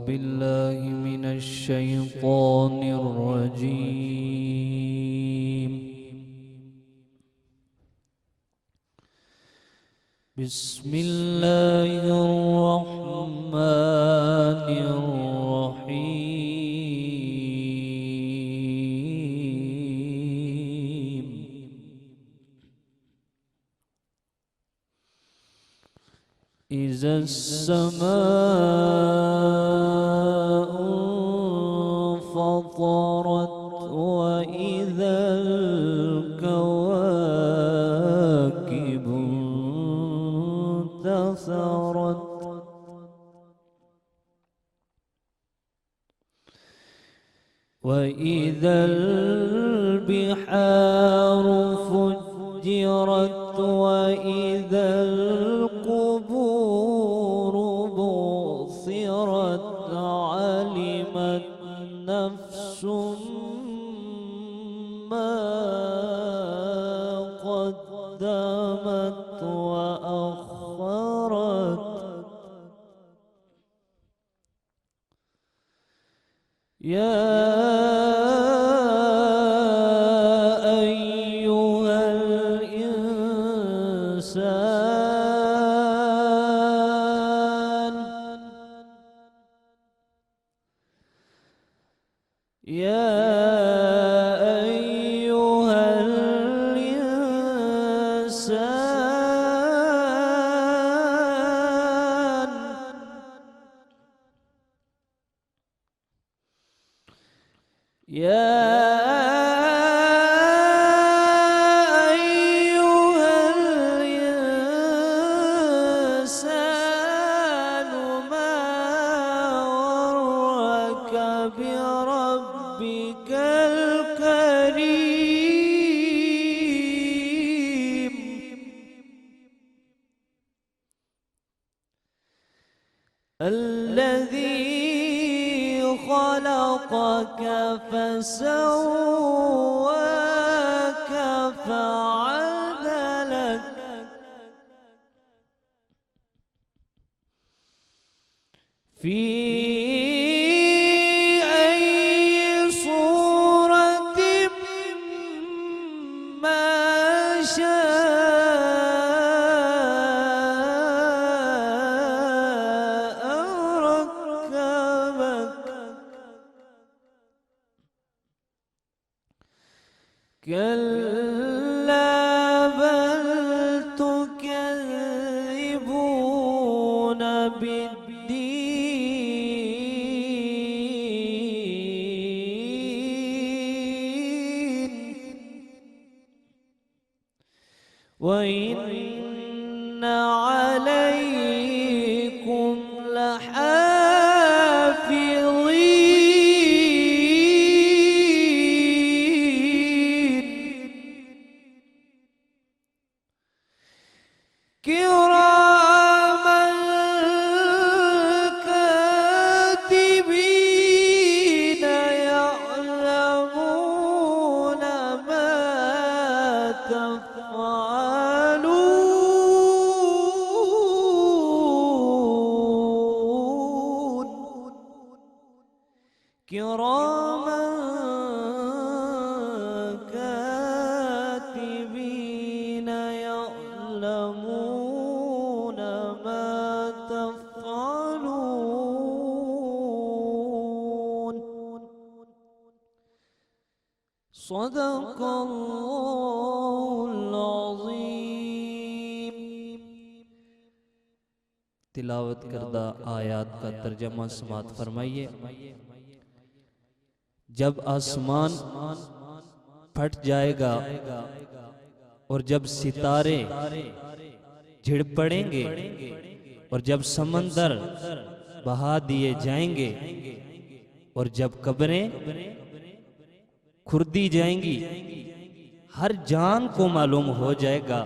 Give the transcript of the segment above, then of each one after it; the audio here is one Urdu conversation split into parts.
بالله من الشيطان الرجيم. بسم الله الرحمن الرحيم. إذا السماء انفطرت وإذا الكواكب انتثرت وإذا البحار فجرت وإذا القبور بعثرت علمت نفس ما قدمت وأخرت. يا أيها الإنسان يا أيها الإنسان يا أيها الإنسان ما غرك بربك الكريم الذي خلقك فسواك فعدلك في أي صورة ما شاء ركبك. كلا بل تكذبون بالدين وإن عليكم لحافظين كراما كاتبين يعلمون ما تفعلون كراما كاتبين يعلمون ما تفعلون. صدق الله العظيم. تلاوت کردہ آیات کا ترجمہ سماعت فرمائیے. جب آسمان پھٹ جائے گا اور جب ستارے جھڑ پڑیں گے اور جب سمندر بہا دیے جائیں گے اور جب قبریں کھردی جائیں گی ہر جان کو معلوم ہو جائے گا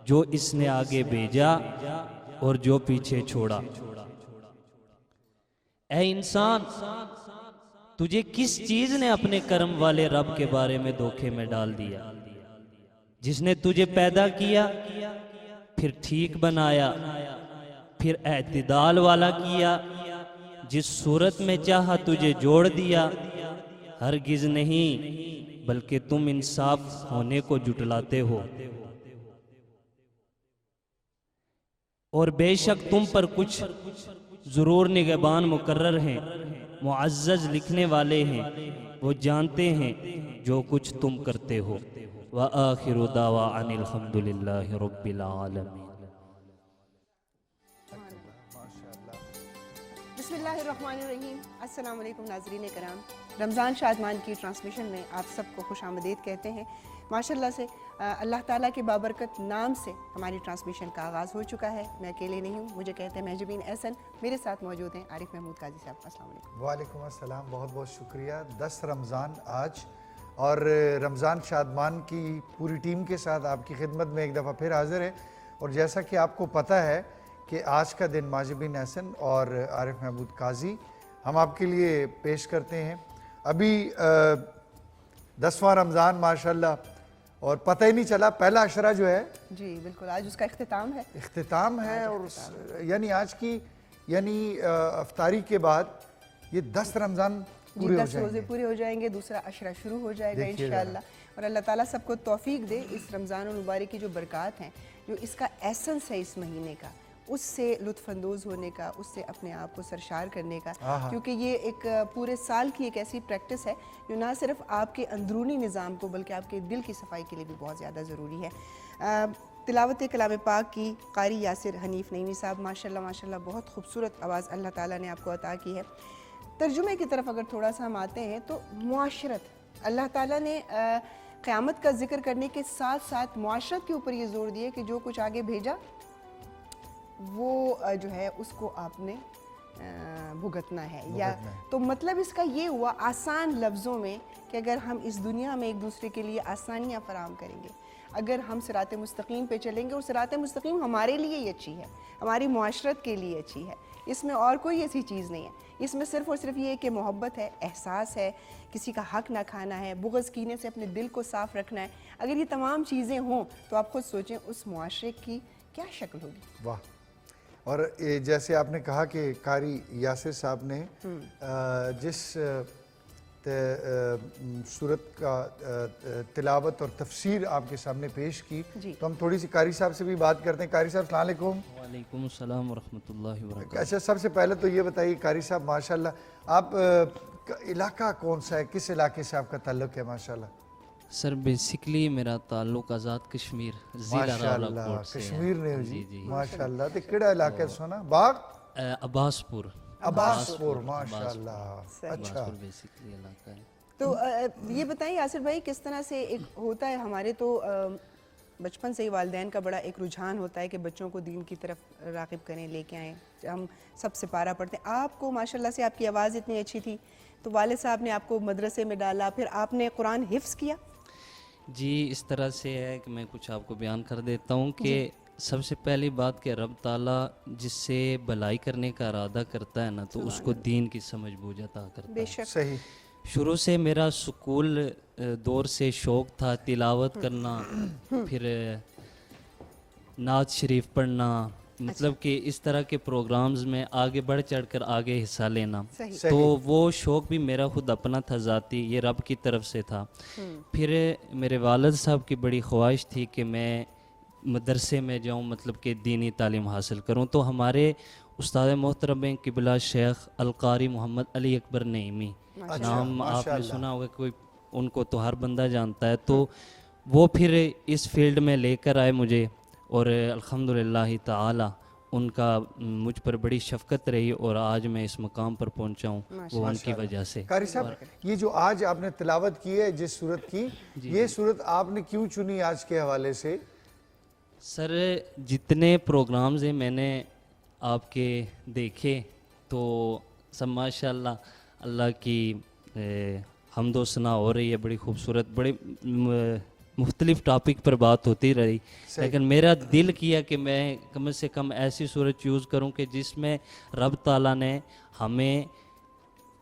جو اس نے آگے بھیجا اور جو پیچھے چھوڑا. اے انسان تجھے کس چیز نے اپنے کرم والے رب کے بارے میں دھوکے میں ڈال دیا؟ جس نے تجھے پیدا کیا پھر ٹھیک بنایا پھر اعتدال والا کیا جس صورت میں چاہا تجھے جوڑ دیا، ہرگز نہیں بلکہ تم انصاف ہونے کو جٹلاتے ہو، اور بے شک تم پر کچھ ضرور نگہبان مقرر ہیں، معزز لکھنے والے ہیں، وہ جانتے ہیں جو کچھ تم کرتے ہو۔ وآخر دعوانا الحمد للہ رب العالمین۔ بسم اللہ الرحمن الرحیم۔ السلام علیکم ناظرین کرام، رمضان شادمان کی ٹرانسمیشن میں آپ سب کو خوش آمدید کہتے ہیں۔ ماشاءاللہ سے اللہ تعالیٰ کے بابرکت نام سے ہماری ٹرانسمیشن کا آغاز ہو چکا ہے۔ میں اکیلے نہیں ہوں، مجھے کہتے ہیں محجبین احسن، میرے ساتھ موجود ہیں عارف محمود قاضی صاحب۔ السلام علیکم۔ وعلیکم السلام، بہت بہت شکریہ۔ 10 رمضان آج، اور رمضان شادمان کی پوری ٹیم کے ساتھ آپ کی خدمت میں ایک دفعہ پھر حاضر ہے، اور جیسا کہ آپ کو پتہ ہے کہ آج کا دن محجبین احسن اور عارف محمود قاضی ہم آپ کے لیے پیش کرتے ہیں۔ ابھی 10واں رمضان ماشاءاللہ، اور پتہ ہی نہیں چلا پہلا عشرہ جو ہے، جی بالکل، آج اس کا اختتام ہے، اور یعنی آج کی افطاری کے بعد یہ 10 رمضان پورے ہو 10 جائیں روزے گے، پورے ہو جائیں گے، دوسرا عشرہ شروع ہو جائے گا انشاءاللہ، اور اللہ تعالیٰ سب کو توفیق دے اس رمضان المبارک کی جو برکات ہیں، جو اس کا ایسنس ہے اس مہینے کا، اس سے لطف اندوز ہونے کا، اس سے اپنے آپ کو سرشار کرنے کا، کیونکہ یہ ایک پورے سال کی ایک ایسی پریکٹس ہے جو نہ صرف آپ کے اندرونی نظام کو بلکہ آپ کے دل کی صفائی کے لیے بھی بہت زیادہ ضروری ہے۔ تلاوت کلام پاک کی قاری یاسر حنیف نعیمی صاحب، ماشاءاللہ بہت خوبصورت آواز اللہ تعالیٰ نے آپ کو عطا کی ہے۔ ترجمے کی طرف اگر تھوڑا سا ہم آتے ہیں تو معاشرت، اللہ تعالیٰ نے قیامت کا ذکر کرنے کے ساتھ ساتھ معاشرت کے اوپر یہ زور دیا کہ جو کچھ آگے بھیجا وہ جو ہے اس کو آپ نے بھگتنا ہے، یا تو مطلب اس کا یہ ہوا آسان لفظوں میں کہ اگر ہم اس دنیا میں ایک دوسرے کے لیے آسانیاں فراہم کریں گے، اگر ہم صراط مستقیم پہ چلیں گے، اور صراط مستقیم ہمارے لیے ہی اچھی ہے، ہماری معاشرت کے لیے اچھی ہے، اس میں اور کوئی ایسی چیز نہیں ہے، اس میں صرف اور صرف یہ ہے کہ محبت ہے، احساس ہے، کسی کا حق نہ کھانا ہے، بغض کینے سے اپنے دل کو صاف رکھنا ہے۔ اگر یہ تمام چیزیں ہوں تو آپ خود سوچیں اس معاشرے کی کیا شکل ہوگی۔ واہ! اور جیسے آپ نے کہا کہ قاری یاسر صاحب نے جس سورت کا تلاوت اور تفسیر آپ کے سامنے پیش کی، تو ہم تھوڑی سی قاری صاحب سے بھی بات کرتے ہیں۔ قاری صاحب السلام علیکم۔ وعلیکم السلام ورحمۃ اللہ وبرکاتہ۔ اچھا، سب سے پہلے تو یہ بتائیے قاری صاحب، ماشاءاللہ آپ علاقہ کون سا ہے، کس علاقے سے آپ کا تعلق ہے؟ ماشاءاللہ سر بیسکلی میرا تعلق آزاد کشمیر ضلع راولاکوٹ سے ہے۔ کشمیر نے جی ماشاءاللہ۔ تے کیڑا علاقہ ہے سونا؟ باغ عباسپور۔ عباسپور، ماشاءاللہ۔ اچھا، بیسکلی علاقہ ہے۔ تو یہ بتائیں یاسر بھائی، کس طرح سے ایک ہوتا ہے، ہمارے تو بچپن سے ہی والدین کا بڑا ایک رجحان ہوتا ہے کہ بچوں کو دین کی طرف راغب کریں، لے کے آئیں، ہم سب سپارہ پڑھتے ہیں۔ آپ کو ماشاءاللہ سے آپ کی آواز اتنی اچھی تھی تو والد صاحب نے آپ کو مدرسے میں ڈالا، پھر آپ نے قرآن حفظ کیا؟ جی اس طرح سے ہے کہ میں کچھ آپ کو بیان کر دیتا ہوں کہ سب سے پہلی بات کہ رب تعالیٰ جس سے بھلائی کرنے کا ارادہ کرتا ہے نا، تو اس کو دین کی سمجھ بوجھ عطا کرتا ہے۔ صحیح۔ شروع سے میرا سکول دور سے شوق تھا تلاوت کرنا، پھر نعت شریف پڑھنا، مطلب کہ اس طرح کے پروگرامز میں آگے بڑھ چڑھ کر آگے حصہ لینا، تو وہ شوق بھی میرا خود اپنا تھا ذاتی، یہ رب کی طرف سے تھا۔ پھر میرے والد صاحب کی بڑی خواہش تھی کہ میں مدرسے میں جاؤں، مطلب کہ دینی تعلیم حاصل کروں، تو ہمارے استاد محترم قبلہ شیخ القاری محمد علی اکبر نعیمی، نام آپ نے سنا ہوگا، کوئی ان کو تو ہر بندہ جانتا ہے، تو وہ پھر اس فیلڈ میں لے کر آئے مجھے، اور الحمدللہ تعالی ان کا مجھ پر بڑی شفقت رہی، اور آج میں اس مقام پر پہنچا ہوں وہ ان کی وجہ سے۔ قاری صاحب، یہ جو آج آپ نے تلاوت کی ہے جس سورت کی، یہ سورت آپ نے کیوں چنی آج کے حوالے سے؟ سر جتنے پروگرامز ہیں میں نے آپ کے دیکھے تو سب ماشاءاللہ اللہ کی حمد و ثنا ہو رہی ہے، بڑی خوبصورت، بڑی مختلف ٹاپک پر بات ہوتی رہی، لیکن میرا دل کیا کہ میں کم سے کم ایسی صورت چوز کروں کہ جس میں رب تعالیٰ نے ہمیں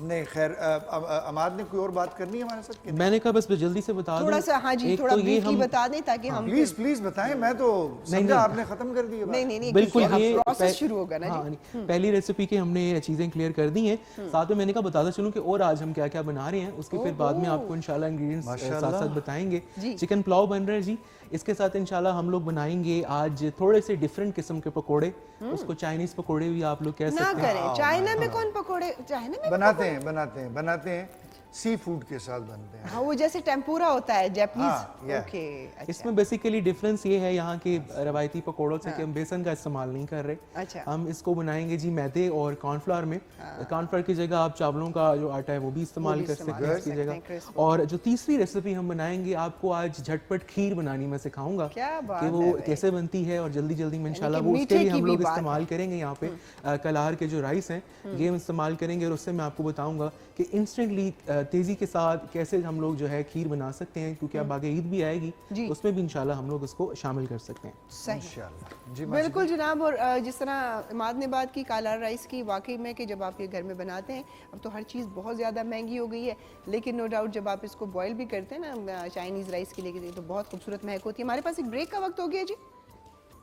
ہم نے خیر عماد نے کوئی اور بات کرنی ہے ہمارے ساتھ؟ میں نے کہا بس جلدی سے بتا دوں تھوڑا سا ہاں جی تھوڑا بریفلی بتا دیں تاکہ ہم پلیز بتائیں. میں تو سمجھا آپ نے ختم کر دیا. نہیں بالکل یہ پروسیس شروع ہوگا نا جی. پہلی ریسیپی کے ہم نے چیزیں کلیئر کر دی ہیں. ساتھ میں میں نے کہا بتاتا چلوں کہ اور آج ہم کیا کیا بنا رہے ہیں, اس کے پھر بعد میں آپ کو انشاءاللہ انگریڈینٹس ساتھ ساتھ بتائیں گے. چکن پلاؤ بن رہا ہے جی. اس کے ساتھ انشاءاللہ ہم لوگ بنائیں گے آج تھوڑے سے ڈیفرنٹ قسم کے پکوڑے. اس کو چائنیز پکوڑے بھی آپ لوگ کہہ سکتے ہیں. نہ کریں, چائنا میں کون پکوڑے, چائنا میں بناتے ہیں سی فوڈ کے ساتھ بنتے ہیں. ہاں وہ جیسے ٹیمپورا ہوتا ہے جیپنیز. اوکے, اس میں بیسیکلی ڈفرینس یہ ہے یہاں کے روایتی پکوڑوں سے کہ ہم بیسن کا استعمال نہیں کر رہے. ہم اس کو بنائیں گے جی میدے اور کارن فلاور میں. کارن فلاور کی جگہ آپ چاولوں کا جو آٹا ہے وہ بھی استعمال کر سکتے ہیں اس کی جگہ. اور جو تیسری ریسیپی ہم بنائیں گے, آپ کو آج جھٹ پٹ کھیر بنانی میں سکھاؤں گا کہ وہ کیسے بنتی ہے, اور جلدی جلدی میں انشاءاللہ وہ اس کے لیے ہم لوگ استعمال کریں گے یہاں پہ کلار کے جو رائس ہیں یہ ہم استعمال کریں گے. اور اس سے میں آپ کو بتاؤں گا کہ انسٹنٹلی تیزی کے ساتھ کیسے ہم لوگ جو ہے کھیر بنا سکتے ہیں, کیونکہ اب آگے عید بھی آئے گی, اس میں بھی انشاءاللہ ہم لوگ اس کو شامل کر سکتے ہیں. صحیح, بالکل جناب. اور جس طرح عماد نے بات کی کالار رائس کی, واقعی میں کہ جب آپ یہ گھر میں بناتے ہیں, اب تو ہر چیز بہت زیادہ مہنگی ہو گئی ہے, لیکن نو ڈاؤٹ جب آپ اس کو بوائل بھی کرتے ہیں نا چائنیز رائس کے لیے تو بہت خوبصورت مہک ہوتی ہے. ہمارے پاس ایک بریک کا وقت ہو گیا جی,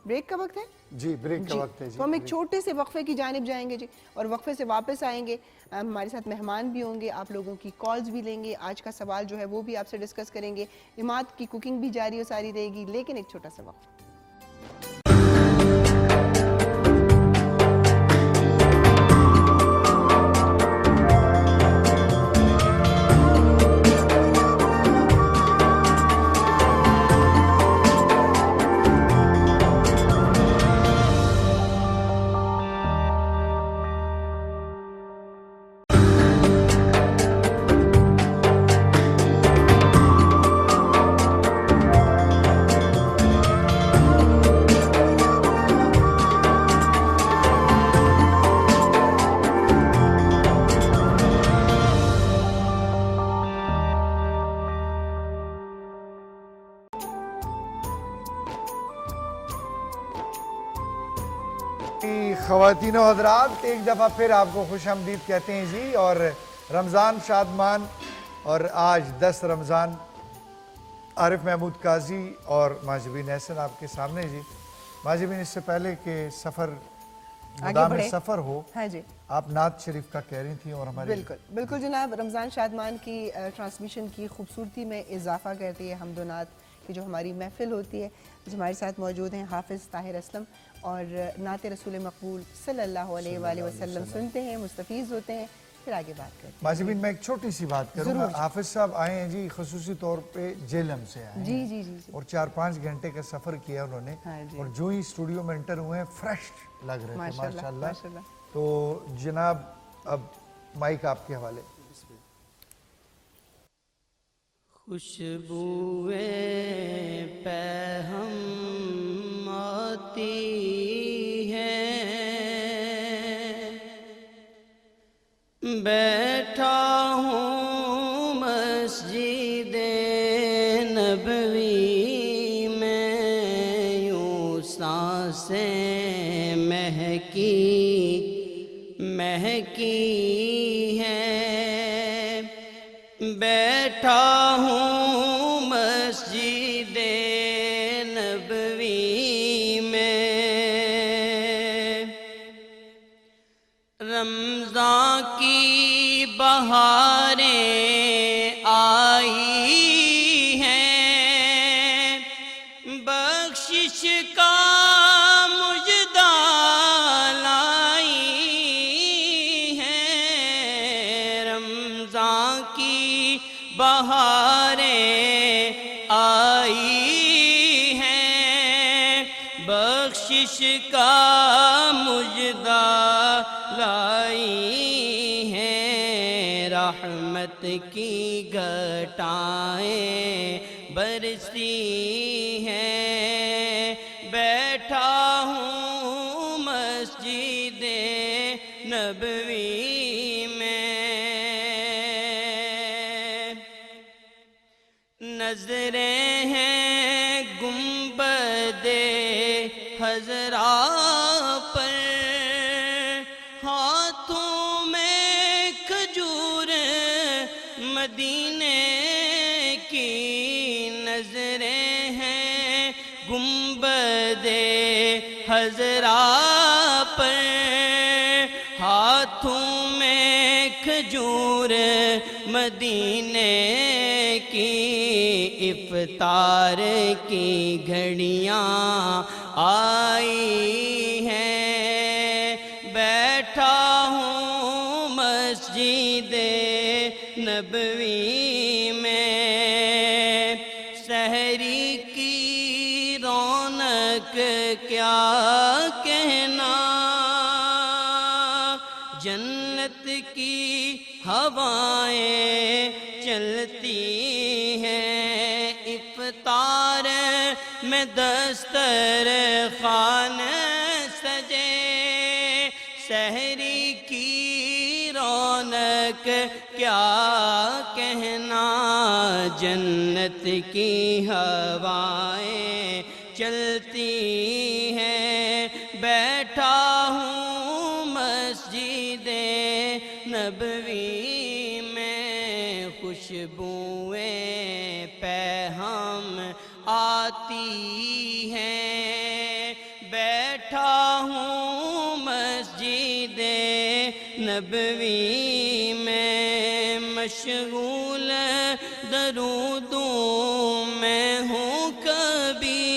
بریک کا وقت ہے جی, بریک کا وقت ہے جی. تو ہم ایک چھوٹے سے وقفے کی جانب جائیں گے جی, اور وقفے سے واپس آئیں گے. ہمارے ساتھ مہمان بھی ہوں گے, آپ لوگوں کی کالز بھی لیں گے, آج کا سوال جو ہے وہ بھی آپ سے ڈسکس کریں گے. عماد کی کوکنگ بھی جاری و ساری رہے گی, لیکن ایک چھوٹا سا وقفہ. خواتین و حضرات, ایک دفعہ پھر آپ کو خوش آمدید کہتے ہیں جی. اور رمضان شادمان, اور آج 10 رمضان. عارف محمود قاضی اور ماجبین احسن آپ کے سامنے جی. ماجبین, اس سے پہلے کہ سفر مدام سفر ہو, آپ نعت شریف کا کہہ رہی تھیں اور ہمارے بالکل جناب. رمضان شادمان کی ٹرانسمیشن کی خوبصورتی میں اضافہ کرتی ہے حمد و نعت کی جو ہماری محفل ہوتی ہے. ہمارے ساتھ موجود ہیں حافظ طاہر اسلم, اور نعت رسول مقبول صلی اللہ علیہ وآلہ وسلم سنتے ہیں, مستفیض ہوتے ہیں, پھر آگے بات کرتے ہیں. ماجبین, میں ایک چھوٹی سی بات کروں گا. حافظ صاحب آئے ہیں جی, خصوصی طور پہ جیلم سے آئے ہیں جی, اور 4-5 گھنٹے کا سفر کیا انہوں نے, اور جو ہی اسٹوڈیو میں انٹر ہوئے ہیں فریش لگ رہے تھے ماشاءاللہ. تو جناب اب مائک آپ کے حوالے. خوشبوئیں پہ ہم آتی ہیں, بیٹھا ہوں مسجد نبوی میں, یوں سانسیں مہکی مہکی ہیں, بیٹھا ہوں مسجد نبوی میں, رمضان کی بہاریں آئی ہیں, بخشش کا مجدہ لائی ہیں, رمضان کی بہاریں آئی ہیں, بخشش کا مجدہ لائی ہیں, رحمت کی گھٹائیں برسی ہیں, بیٹھا ہوں مسجد نبوی میں, نظریں ہیں گنبد خضرا پر, ہاتھوں میں کھجور مدینے کی نظریں ہیں گنبد حضرا پر، ہاتھوں میں کھجور مدینے کی افطار کی گھڑیاں آئی ہیں، بیٹھا ہوں مسجد نبوی میں، سحری کی رونق کیا کہنا، جنت کی ہوائیں چلتی ہیں، افطار میں دسترخوان سجے، سحری کی رونق کیا کہنا، جنت کی ہوائیں چلتی ہیں، بیٹھا ہوں مسجد نبوی میں، خوشبوئیں پیہم آتی ہیں، بیٹھا ہوں مسجد نبوی میں، مشغول درودوں میں ہوں کبھی،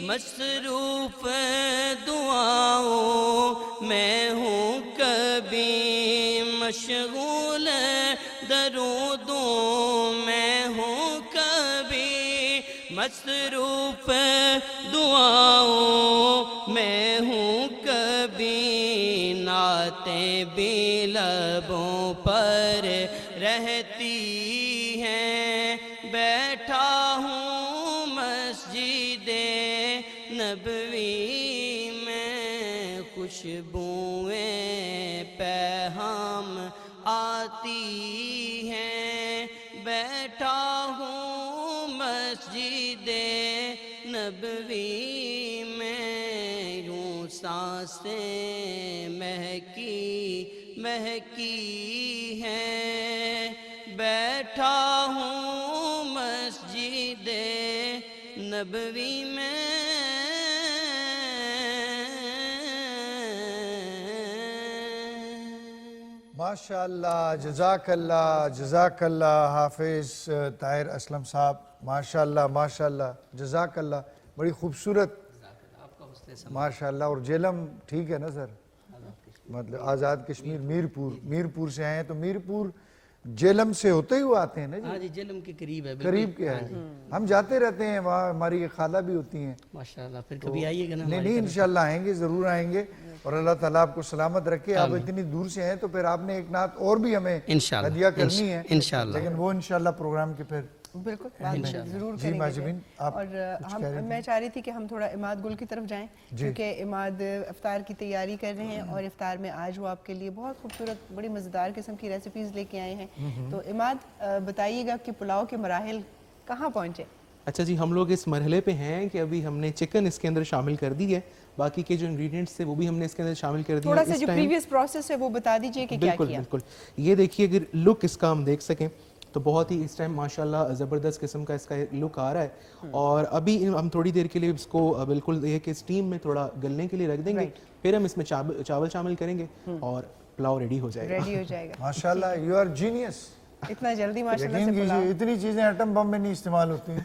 مصروف دعاؤں میں ہوں کبھی، مشغول درودوں میں ہوں کبھی، مصروف دعاؤں میں ہوں کبھی، نعتیں بھی لبوں پر رہتی ہیں، بیٹھا ہوں مسجد نبوی میں، خوشبوئیں پیہم آتی ہیں، بیٹھا ہوں مسجد نبوی میں، یوں سانسیں مہکی مہکی ہیں، بیٹھا ہوں مسجد نبوی میں۔ ماشاءاللہ، جزاک اللہ حافظ طاہر اسلم صاحب، ماشاءاللہ ماشاءاللہ، جزاک اللہ، بڑی خوبصورت ماشاءاللہ۔ اور جیلم ٹھیک ہے نا سر؟ مطلب آزاد کشمیر، میرپور سے ہیں، تو میرپور جیلم سے ہوتے ہی وہ آتے ہیں نا جی؟ ہاں جی، جیلم کے قریب ہے، قریب کے ہیں، ہم جاتے رہتے ہیں وہاں، ہماری خالہ بھی ہوتی ہیں۔ ماشاءاللہ، پھر کبھی آئیے گا نا؟ نہیں انشاءاللہ آئیں گے، ضرور آئیں گے، اور اللہ تعالیٰ آپ کو سلامت رکھے۔ آپ اتنی دور سے ہیں تو پھر آپ نے ایک نعت اور بھی ہمیں ہدیہ کرنی ہے انشاءاللہ، لیکن وہ انشاءاللہ پروگرام کے پھر بالکل ضرور جی کریں گے۔ ماجبین آپ اور میں چاہ رہی تھی کہ ہم تھوڑا عماد گل کی طرف جائیں، کیونکہ عماد افطار کی تیاری کر رہے ہیں، اور افطار میں آج وہ آپ کے لیے بہت خوبصورت بڑی مزیدار قسم کی ریسیپیز لے کے آئے ہیں۔ تو عماد بتائیے گا کہ پلاؤ کے مراحل کہاں پہنچے؟ اچھا جی، ہم لوگ اس مرحلے پہ ہیں کہ ابھی ہم نے چکن اس کے اندر شامل کر دی ہے، باقی کے جو انگریڈینٹس تھے وہ بھی ہم نے اس کے اندر شامل کر دی ہے۔ تھوڑا سا جو پریویس پروسیس ہے وہ بتا دیجئے کہ کیا کیا۔ بالکل، یہ دیکھیے، اگر لک اس کا ہم دیکھ سکیں تو بہت ہی اس ٹائم ماشاءاللہ زبردست قسم کا اس کا لک آ رہا ہے، اور ابھی ہم تھوڑی دیر کے لیے اس کو بالکل یہ کہ اسٹیم میں تھوڑا گلنے کے لیے رکھ دیں گے، پھر ہم اس میں چاول شامل کریں گے اور پلاؤ ریڈی ہو جائے گا۔ ماشاءاللہ، یو آر جینیس، اتنا جلدی ماشاءاللہ سے یقین پلاؤ، کیجئے اتنی چیزیں ایٹم بم میں نہیں استعمال ہوتی ہیں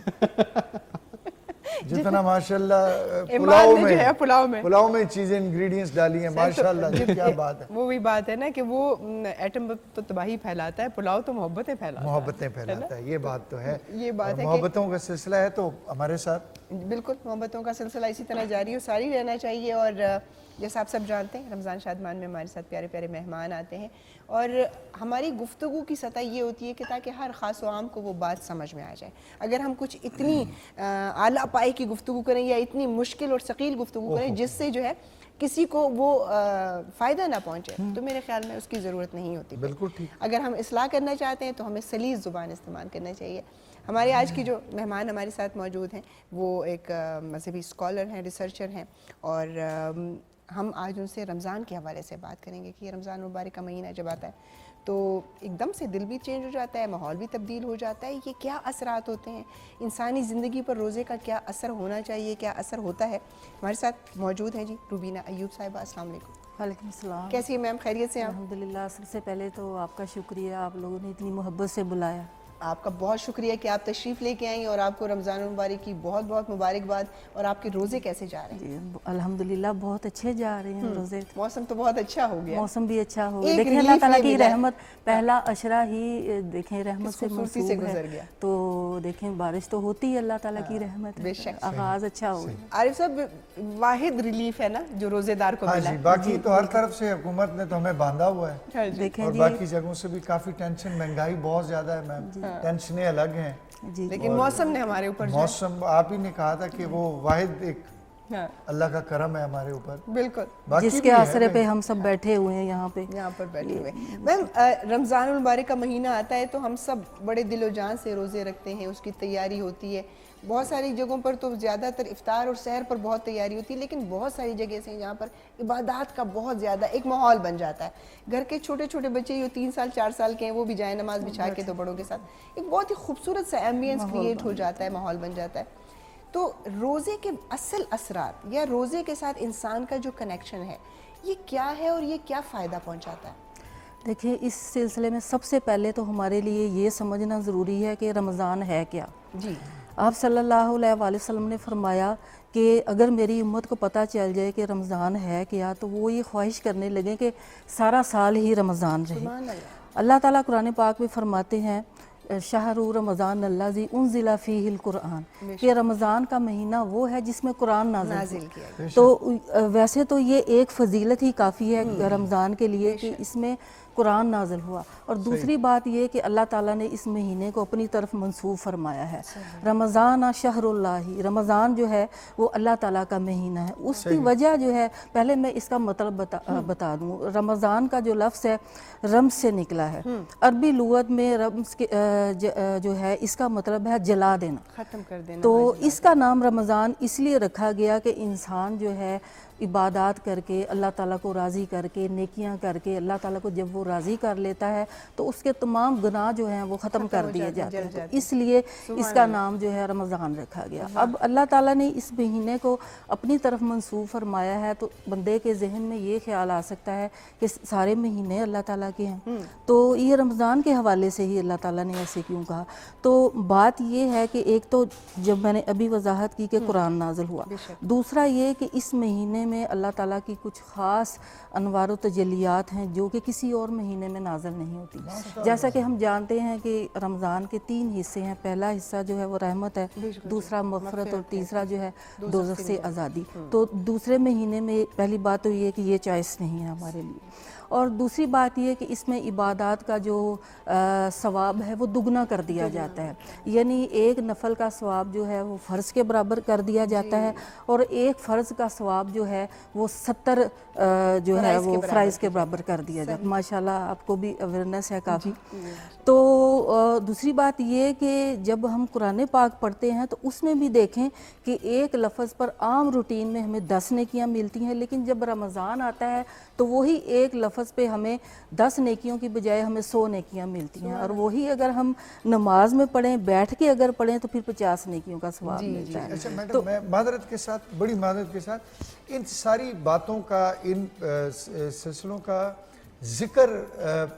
جتنا ماشاءاللہ پلاؤ میں چیزیں انگریڈینٹس ڈالی ہیں، ماشاءاللہ جی کیا بات ہے۔ وہ بھی بات ہے نا کہ وہ ایٹم تو تباہی پھیلاتا ہے، پلاؤ تو محبتیں پھیلاتا ہے، یہ بات تو ہے، یہ بات ہے کہ محبتوں کا سلسلہ ہے تو ہمارے ساتھ بالکل محبتوں کا سلسلہ اسی طرح جاری اور ساری رہنا چاہیے۔ اور جیسا آپ سب جانتے ہیں رمضان شادمان میں ہمارے ساتھ پیارے پیارے مہمان آتے ہیں، اور ہماری گفتگو کی سطح یہ ہوتی ہے کہ تاکہ ہر خاص و عام کو وہ بات سمجھ میں آ جائے۔ اگر ہم کچھ اتنی اعلیٰ پائے کی گفتگو کریں یا اتنی مشکل اور ثقیل گفتگو کریں جس سے جو ہے کسی کو وہ فائدہ نہ پہنچے، تو میرے خیال میں اس کی ضرورت نہیں ہوتی۔ بالکل ٹھیک۔ اگر ہم اصلاح کرنا چاہتے ہیں تو ہمیں سلیس زبان استعمال کرنا چاہیے۔ ہمارے آج کی جو مہمان ہمارے ساتھ موجود ہیں وہ ایک مذہبی اسکالر ہیں، ریسرچر ہیں، اور ہم آج ان سے رمضان کے حوالے سے بات کریں گے کہ یہ رمضان مبارک کا مہینہ جب آتا ہے تو ایک دم سے دل بھی چینج ہو جاتا ہے, ماحول بھی تبدیل ہو جاتا ہے. یہ کیا اثرات ہوتے ہیں انسانی زندگی پر, روزے کا کیا اثر ہونا چاہیے, کیا اثر ہوتا ہے؟ ہمارے ساتھ موجود ہیں جی روبینہ ایوب صاحبہ. السلام علیکم. وعلیکم السلام. کیسی ہیں میم, خیریت سے ہیں آپ؟ الحمدللہ. سب سے پہلے تو آپ کا شکریہ, آپ لوگوں نے اتنی محبت سے بلایا. آپ کا بہت شکریہ کہ آپ تشریف لے کے آئیں, اور آپ کو رمضان المبارک کی بہت بہت مبارکباد. اور آپ کے روزے کیسے جا رہے ہیں؟ جی الحمدللہ بہت اچھے جا رہے ہیں روزے. موسم تو بہت اچھا ہو گیا, موسم بھی اچھا ہو گیا. ایک دیکھیں اللہ ریلیف تعالیٰ یہ کی ملا ہے. رحمت, پہلا عشرہ ہی دیکھیں رحمت سے خوبصورتی سے منسوب گزر ہے. گیا. تو دیکھیں بارش تو ہوتی ہے, اللہ تعالیٰ کی رحمت بے ہے. شک. آغاز اچھا ہو گیا. عارف صاحب, واحد ریلیف ہے نا جو روزے دار کو ہاں ملا جی, ہے. باقی تو ہر طرف سے حکومت نے تو ہمیں باندھا ہوا ہے, دیکھیں اور جی, باقی جگہوں سے بھی کافی ٹینشن, مہنگائی بہت زیادہ ہے میم, ٹینشنیں الگ ہیں. جی لیکن موسم نے ہمارے اوپر موسم آپ ہی نے کہا تھا کہ وہ واحد ایک اللہ کا کرم ہے ہمارے اوپر. بالکل, باقی جس بھی کے ہے آسرے پہ ہم سب بیٹھے ہوئے ہیں یہاں پہ. یہاں پر بیٹھے ہوئے. میم, رمضان المبارک کا مہینہ آتا ہے تو ہم سب بڑے دل و جان سے روزے رکھتے ہیں, اس کی تیاری ہوتی ہے. بہت ساری جگہوں پر تو زیادہ تر افطار اور سحر پر بہت تیاری ہوتی ہے, لیکن بہت ساری جگہ سے جہاں پر عبادات کا بہت زیادہ ایک ماحول بن جاتا ہے. گھر کے چھوٹے چھوٹے بچے جو 3 سال 4 سال کے ہیں وہ بھی جائیں نماز بچھا کے تو بڑوں کے ساتھ ایک بہت ہی خوبصورت سا ایمبینس کریٹ ہو جاتا ہے, ماحول بن جاتا ہے. تو روزے کے اصل اثرات یا روزے کے ساتھ انسان کا جو کنیکشن ہے یہ کیا ہے اور یہ کیا فائدہ پہنچاتا ہے؟ دیکھیں اس سلسلے میں سب سے پہلے تو ہمارے لیے یہ سمجھنا ضروری ہے کہ رمضان ہے کیا. جی, آپ صلی اللہ علیہ وآلہ وسلم نے فرمایا کہ اگر میری امت کو پتہ چل جائے کہ رمضان ہے کیا تو وہ یہ خواہش کرنے لگیں کہ سارا سال ہی رمضان رہے. سبحان اللہ. اللہ تعالیٰ قرآن پاک میں فرماتے ہیں شہر رمضان الذی انزل فیہ القرآن, کہ رمضان کا مہینہ وہ ہے جس میں قرآن نازل کیا. تو ویسے تو یہ ایک فضیلت ہی کافی ہے رمضان کے لیے کہ اس میں قرآن نازل ہوا. اور دوسری بات یہ کہ اللہ تعالیٰ نے اس مہینے کو اپنی طرف منسوب فرمایا ہے. رمضان شہر اللہ, رمضان جو ہے وہ اللہ تعالیٰ کا مہینہ ہے. اس کی وجہ جو ہے, پہلے میں اس کا مطلب بتا دوں. رمضان کا جو لفظ ہے رمز سے نکلا ہے. عربی لغت میں رمز جو ہے اس کا مطلب ہے جلا دینا, ختم کر دینا. تو اس کا نام رمضان اس لیے رکھا گیا کہ انسان جو ہے عبادات کر کے اللہ تعالیٰ کو راضی کر کے, نیکیاں کر کے, اللہ تعالیٰ کو جب وہ راضی کر لیتا ہے تو اس کے تمام گناہ جو ہیں وہ ختم کر دیے جاتے ہیں. تو اس لیے اس کا نام جو ہے رمضان رکھا گیا. اب اللہ تعالیٰ نے اس مہینے کو اپنی طرف منسوب فرمایا ہے تو بندے کے ذہن میں یہ خیال آ سکتا ہے کہ سارے مہینے اللہ تعالیٰ کے ہیں, تو یہ رمضان کے حوالے سے ہی اللہ تعالیٰ نے ایسے کیوں کہا. تو بات یہ ہے کہ ایک تو جب میں نے ابھی وضاحت کی کہ قرآن نازل ہوا, دوسرا یہ کہ اس مہینے میں اللہ تعالیٰ کی کچھ خاص انوار و تجلیات ہیں جو کہ کسی اور مہینے میں نازل نہیں ہوتی. جیسا کہ ہم جانتے ہیں کہ رمضان کے 3 حصے ہیں. پہلا حصہ جو ہے وہ رحمت ہے, دوسرا مغفرت, اور تیسرا جو ہے دوزخ سے آزادی. تو دوسرے مہینے میں پہلی بات تو یہ کہ یہ چوائس نہیں ہے ہمارے لیے. اور دوسری بات یہ کہ اس میں عبادات کا جو ثواب ہے وہ دگنا کر دیا جاتا ہے. یعنی ایک نفل کا ثواب جو ہے وہ فرض کے برابر کر دیا جاتا ہے, اور ایک فرض کا ثواب جو ہے وہ 70 جو ہے وہ فرائض کے برابر کر دیا جاتا ہے. ماشاءاللہ آپ کو بھی اویئرنیس ہے کافی. تو دوسری بات یہ کہ جب ہم قرآن پاک پڑھتے ہیں تو اس میں بھی دیکھیں کہ ایک لفظ پر عام روٹین میں ہمیں 10 نیکیاں ملتی ہیں, لیکن جب رمضان آتا ہے تو وہی ایک لفظ پہ ہمیں 10 نیکیوں کی بجائے ہمیں 100 نیکیاں ملتی ہیں. اور وہی اگر ہم نماز میں پڑھیں, بیٹھ کے اگر پڑھیں تو پھر 50 نیکیوں کا ثواب ملتا ہے. اچھا میڈم, میں معذرت کے ساتھ, بڑی معذرت کے ساتھ, ان ساری باتوں کا, ان سلسلوں کا ذکر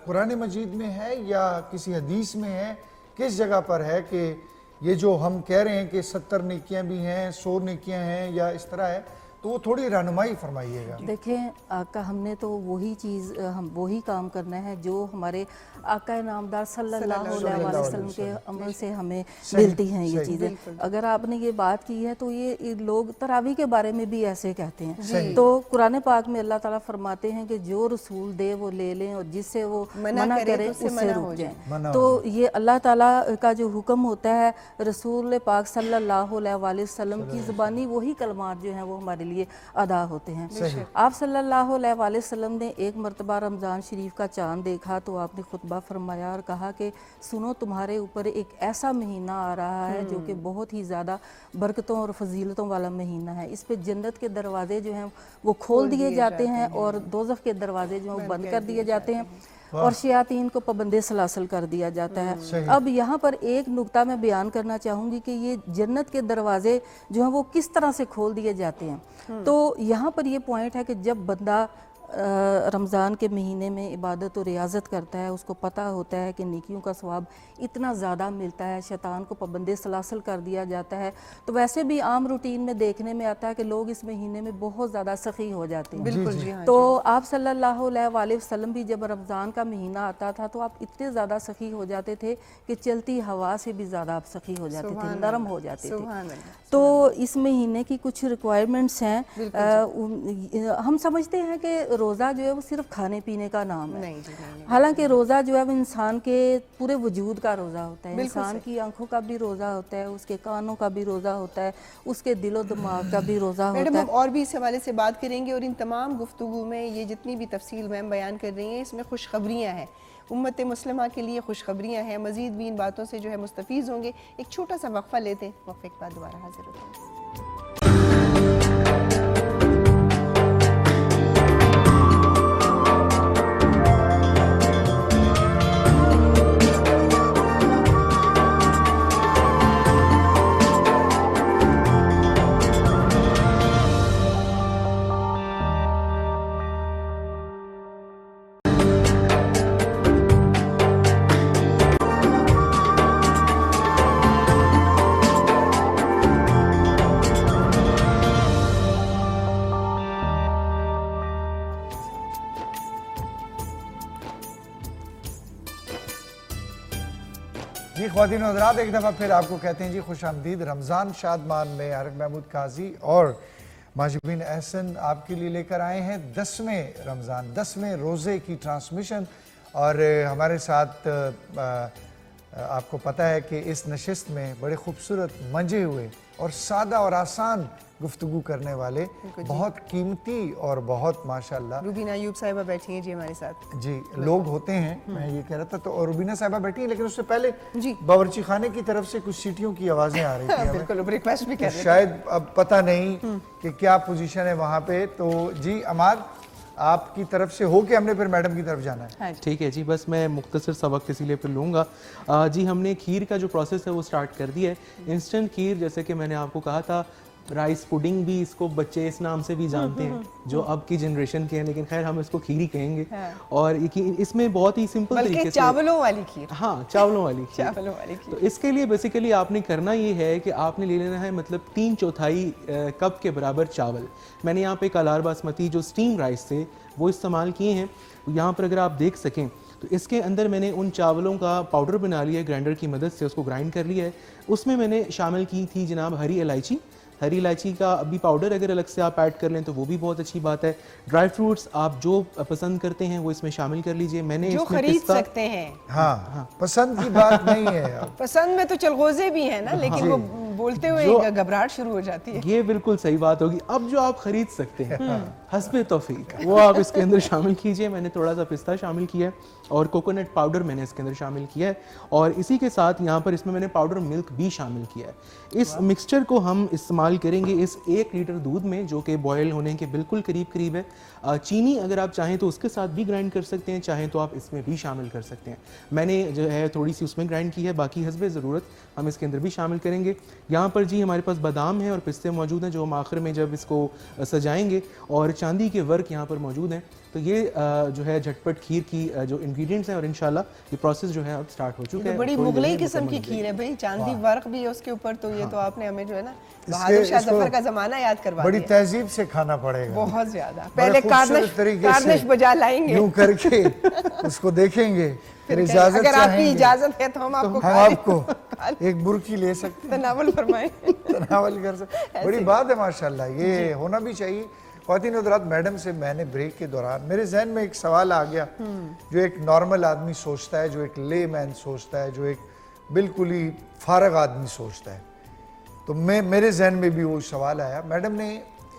قرآن مجید میں ہے یا کسی حدیث میں ہے؟ کس جگہ پر ہے کہ یہ جو ہم کہہ رہے ہیں کہ 70 نیکیاں بھی ہیں, 100 نیکیاں ہیں, یا اس طرح ہے؟ تو وہ تھوڑی رہنمائی فرمائیے گا. دیکھیں آقا, ہم نے تو وہی چیز, ہم وہی کام کرنا ہے جو ہمارے آقا نامدار صلی اللہ علیہ وآلہ وسلم کے عمل سے ہمیں ملتی ہیں یہ چیزیں. اگر آپ نے یہ بات کی ہے تو یہ لوگ تراویح کے بارے میں بھی ایسے کہتے ہیں. تو قرآن پاک میں اللہ تعالیٰ فرماتے ہیں کہ جو رسول دے وہ لے لیں, اور جس سے وہ منع کرے اس سے رک جائیں. تو یہ اللہ تعالیٰ کا جو حکم ہوتا ہے, رسول پاک صلی اللہ علیہ وآلہ وسلم کی زبانی وہی کلمات جو ہیں وہ ہمارے لیے ادا ہوتے ہیں۔ آپ صلی اللہ علیہ وآلہ وسلم نے ایک مرتبہ رمضان شریف کا چاند دیکھا تو آپ نے خطبہ فرمایا اور کہا کہ سنو تمہارے اوپر ایک ایسا مہینہ آ رہا ہے جو کہ بہت ہی زیادہ برکتوں اور فضیلتوں والا مہینہ ہے، اس پہ جنت کے دروازے جو ہیں وہ کھول دیے جاتے ہیں اور دوزخ کے دروازے جو ہیں وہ بند کر دیے جاتے ہیں اور شیاطین کو پابندِ سلاسل کر دیا جاتا ہے۔ اب یہاں پر ایک نکتہ میں بیان کرنا چاہوں گی کہ یہ جنت کے دروازے جو ہیں وہ کس طرح سے کھول دیے جاتے ہیں۔ تو یہاں پر یہ پوائنٹ ہے کہ جب بندہ رمضان کے مہینے میں عبادت و ریاضت کرتا ہے، اس کو پتہ ہوتا ہے کہ نیکیوں کا ثواب اتنا زیادہ ملتا ہے، شیطان کو پابندِ سلاسل کر دیا جاتا ہے، تو ویسے بھی عام روٹین میں دیکھنے میں آتا ہے کہ لوگ اس مہینے میں بہت زیادہ سخی ہو جاتے ہیں۔ بالکل جی ہاں، تو آپ صلی اللہ علیہ وآلہ وسلم بھی جب رمضان کا مہینہ آتا تھا تو آپ اتنے زیادہ سخی ہو جاتے تھے کہ چلتی ہوا سے بھی زیادہ آپ سخی ہو جاتے تھے، نرم ہو جاتے تھے۔ تو اس مہینے کی کچھ ریکوائرمنٹس ہیں۔ ہم سمجھتے ہیں کہ روزہ جو ہے وہ صرف کھانے پینے کا نام ہے، حالانکہ روزہ جو ہے وہ انسان کے پورے وجود کا روزہ ہوتا ہے، انسان کی آنکھوں کا بھی روزہ ہوتا ہے، اس کے کانوں کا بھی روزہ ہوتا ہے، اس کے دل و دماغ کا بھی روزہ ہوتا ہے۔ میڈم ہم اور بھی اس حوالے سے بات کریں گے، اور ان تمام گفتگو میں یہ جتنی بھی تفصیل میم بیان کر رہی ہیں اس میں خوشخبریاں ہیں، امت مسلمہ کے لیے خوشخبریاں ہیں، مزید بھی ان باتوں سے جو ہے مستفیض ہوں گے۔ ایک چھوٹا سا وقفہ لیتے ہیں، وقفے کے بعد دوبارہ حاضر ہوتے ہیں۔ جی خواتین و حضرات، ایک دفعہ پھر آپ کو کہتے ہیں جی خوش آمدید رمضان شادمان میں۔ عارف محمود قاضی اور ماجبین احسن آپ کے لیے لے کر آئے ہیں 10ویں رمضان، 10ویں روزے کی ٹرانسمیشن، اور ہمارے ساتھ آپ کو پتہ ہے کہ اس نشست میں بڑے خوبصورت منجے ہوئے اور سادہ اور آسان گفتگو کرنے والے بہت قیمتی اور بہت ماشاءاللہ روبینہ ایوب صاحبہ بیٹھی ہیں جی ہمارے ساتھ جی لوگ ہوتے ہیں، میں یہ کہہ رہا تھا۔ تو روبینہ صاحبہ بیٹھی ہیں، لیکن اس سے پہلے جی باورچی خانے کی طرف سے کچھ سیٹیوں کی آوازیں آ رہی تھی ہمیں، بالکل ریکویسٹ بھی کر رہے ہیں، شاید اب پتہ نہیں کہ کیا پوزیشن ہے وہاں پہ۔ تو جی عماد آپ کی طرف سے ہو کے ہم نے پھر میڈم کی طرف جانا ہے۔ ٹھیک ہے جی، بس میں مختصر سا وقت اسی لیے پھر لوں گا۔ جی ہم نے کھیر کا جو پروسیس ہے وہ سٹارٹ کر دیا ہے۔ انسٹنٹ کھیر، جیسے کہ میں نے آپ کو کہا تھا، رائس پوڈنگ بھی اس کو بچے اس نام سے بھی جانتے ہیں جو اب کی جنریشن کے ہیں، لیکن خیر ہم اس کو کھیر ہی کہیں گے۔ اور اس میں بہت ہی سمپل طریقے سے چاولوں والی کھیر، ہاں چاولوں والی کھیر، چاولوں والی کھیر۔ تو اس کے لیے بیسیکلی آپ نے کرنا یہ ہے کہ آپ نے لے لینا ہے مطلب 3/4 کپ کے برابر چاول۔ میں نے یہاں پہ کالار باسمتی جو سٹیم رائس تھے وہ استعمال کیے ہیں۔ یہاں پر اگر آپ دیکھ سکیں تو اس کے اندر میں نے ان چاولوں کا پاؤڈر بنا لیا ہے، گرائنڈر کی مدد سے اس کو گرائنڈ کر لیا ہے۔ اس میں نے شامل کی تھی جناب ہری الائچی، ہری الائچی کا ابھی پاؤڈر اگر الگ سے آپ ایڈ کر لیں تو وہ بھی بہت اچھی بات ہے۔ ڈرائی فروٹس آپ جو پسند کرتے ہیں وہ اس میں شامل کر لیجئے۔ میں نے جو اس میں خرید پستہ، سکتے ہیں، ہاں پسند کی بات نہیں ہے، پسند میں تو چلغوزے بھی ہیں نا، لیکن وہ بولتے ہوئے گھبراہٹ شروع ہو جاتی ہے۔ یہ بالکل صحیح بات ہوگی۔ اب جو آپ خرید سکتے ہیں حسب توفیق وہ آپ اس کے اندر شامل کیجئے۔ میں نے تھوڑا سا پستہ شامل کیا ہے اور کوکونٹ پاؤڈر میں نے اس کے اندر شامل کیا ہے، اور اسی کے ساتھ یہاں پر اس میں نے پاؤڈر ملک بھی شامل کیا ہے۔ اس مکسچر کو ہم استعمال کریں گے اس 1 لیٹر دودھ میں جو کہ بوائل ہونے کے بالکل قریب ہے۔ چینی اگر آپ چاہیں تو اس کے ساتھ بھی گرائنڈ کر سکتے ہیں، چاہیں تو آپ اس میں بھی شامل کر سکتے ہیں۔ میں نے جو ہے تھوڑی سی اس میں گرائنڈ کی ہے، باقی حسب ضرورت ہم اس کے اندر بھی شامل کریں گے۔ یہاں پر جی ہمارے پاس بادام ہیں اور پستے موجود ہیں جو ہم آخر میں جب اس کو سجائیں گے، اور چاندی کے ورک یہاں پر موجود ہیں۔ تو یہ جو ہے جھٹپٹ کھیر کی جو انگریڈینٹس ہیں، اور انشاءاللہ یہ پروسیس جو ہے اب سٹارٹ ہو چکا ہے۔ بڑی مغلئی قسم کی کھیر ہے بھائی، چاندی ورق بھی ہے اس کے اوپر، تو یہ تو آپ نے ہمیں جو ہے نا بہادر شاہ ظفر کا زمانہ یاد کروا دیا، بڑی تہذیب سے کھانا پڑے گا، بہت زیادہ۔ پہلے کارنش بجا لائیں گے، یوں کر کے اس کو دیکھیں گے، پھر اجازت اگر آپ کی چاہیں گے، اجازت ہے تو ہم آپ کو ایک برکی لے سکتے ہیں، تناول فرمائیں، تناول کر سکتے ہیں۔ بڑی بات ہے ماشاءاللہ، یہ ہونا بھی چاہیے۔ خواتین و حضرات، میڈم سے میں نے بریک کے دوران میرے ذہن میں ایک سوال آ گیا جو ایک نارمل آدمی سوچتا ہے، جو ایک لے مین سوچتا ہے، جو ایک بالکل ہی فارغ آدمی سوچتا ہے۔ تو میرے ذہن میں بھی وہ سوال آیا۔ میڈم نے